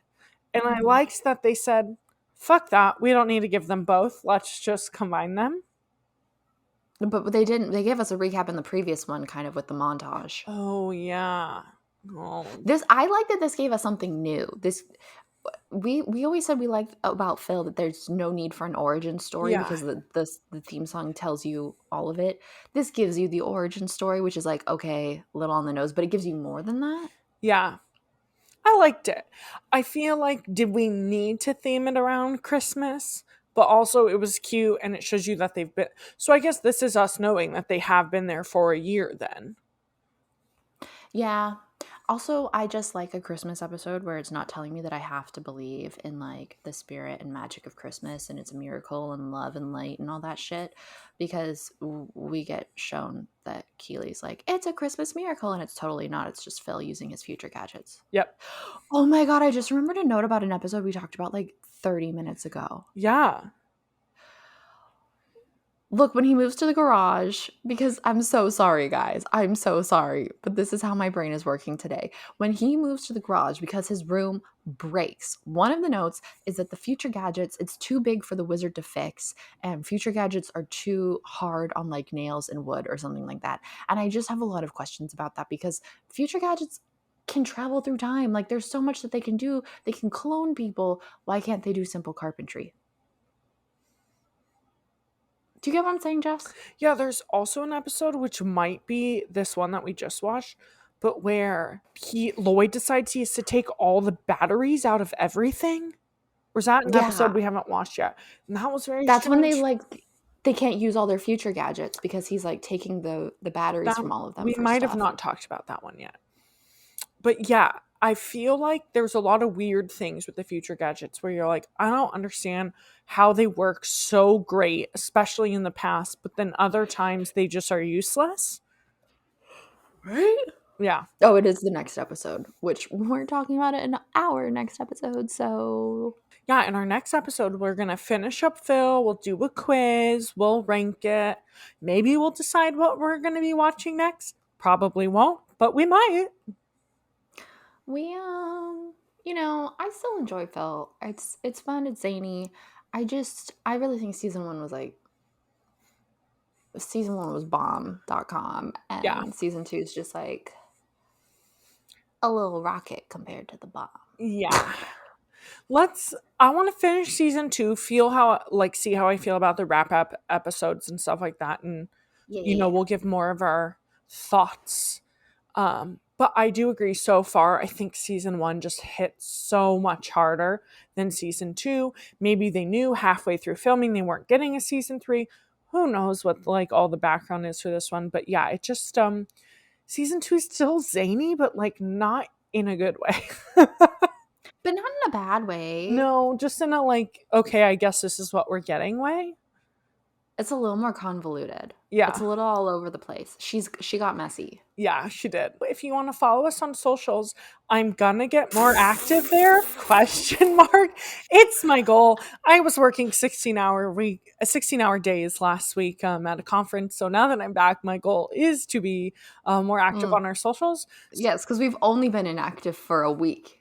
And I liked that they said, fuck that. We don't need to give them both. Let's just combine them. But they didn't. They gave us a recap in the previous one, kind of with the montage. Oh, yeah. Oh. I like that this gave us something new. We always said we liked about Phil that there's no need for an origin story, because the theme song tells you all of it. This gives you the origin story, which is like, okay, a little on the nose, but it gives you more than that. Yeah. I liked it. I feel like, did we need to theme it around Christmas? But also it was cute, and it shows you that they've been... So I guess this is us knowing that they have been there for a year then. Yeah. Also, I just like a Christmas episode where it's not telling me that I have to believe in like the spirit and magic of Christmas and it's a miracle and love and light and all that shit, because we get shown that Keely's like, it's a Christmas miracle, and it's totally not. It's just Phil using his future gadgets. Yep. Oh my god, I just remembered a note about an episode we talked about like 30 minutes ago. Yeah. Look, when he moves to the garage, because I'm so sorry, guys. I'm so sorry, but this is how my brain is working today. When he moves to the garage because his room breaks, one of the notes is that the future gadgets, it's too big for the wizard to fix, and future gadgets are too hard on like nails and wood or something like that. And I just have a lot of questions about that because future gadgets can travel through time. Like there's so much that they can do. They can clone people. Why can't they do simple carpentry? Do you get what I'm saying, Jess? Yeah, there's also an episode which might be this one that we just watched, but where Lloyd decides he has to take all the batteries out of everything. Or is that an episode Yeah. we haven't watched yet? And that was very That's when they strange. like they can't use all their future gadgets because he's like taking the batteries That from all of them we for might have stuff. not talked about that one yet. But yeah, I feel like there's a lot of weird things with the future gadgets where you're like, I don't understand how they work so great, especially in the past, but then other times they just are useless. Right? Yeah. Oh, it is the next episode, which we're talking about it in our next episode. So Yeah, in our next episode, we're going to finish up Phil. We'll do a quiz. We'll rank it. Maybe we'll decide what we're going to be watching next. Probably won't, but we might. we you know, I still enjoy Phil. It's fun, it's zany. I really think season one was bomb.com Yeah. and season two is just like a little rocket compared to the bomb. Yeah. I want to finish season 2, see how I feel about the wrap up episodes and stuff like that. And, Yeah. we'll give more of our thoughts. But I do agree so far. I think season 1 just hit so much harder than season 2. Maybe they knew halfway through filming they weren't getting a season 3. Who knows what like all the background is for this one. But yeah, it just, season 2 is still zany, but like not in a good way. But not in a bad way. No, just in a like, okay, I guess this is what we're getting way. It's a little more convoluted. Yeah. It's a little all over the place. She got messy. Yeah, she did. If you want to follow us on socials, I'm gonna get more active there. Question mark. It's my goal. I was working 16-hour days last week at a conference. So now that I'm back, my goal is to be more active on our socials. Yes, because we've only been inactive for a week.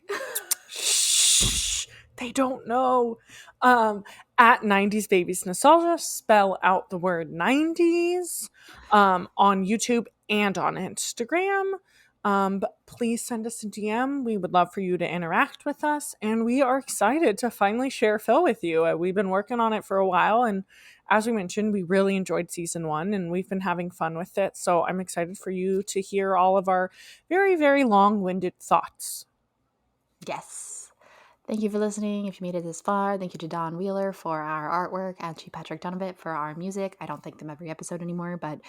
Shh, they don't know. At 90s Babies Nostalgia, spell out the word 90s on YouTube and on Instagram. But please send us a DM. We would love for you to interact with us. And we are excited to finally share Phil with you. We've been working on it for a while. And as we mentioned, we really enjoyed season 1 and we've been having fun with it. So I'm excited for you to hear all of our very, very long winded thoughts. Yes. Thank you for listening. If you made it this far, thank you to Don Wheeler for our artwork and to Patrick Donovan for our music. I don't thank them every episode anymore, but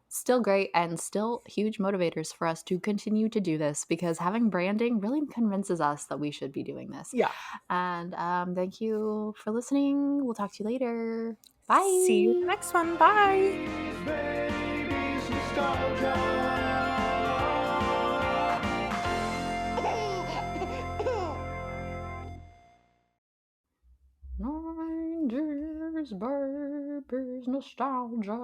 still great and still huge motivators for us to continue to do this because having branding really convinces us that we should be doing this. Yeah. And thank you for listening. We'll talk to you later. Bye. See you in the next one. Bye. Baby's nostalgia. 90s babies nostalgia.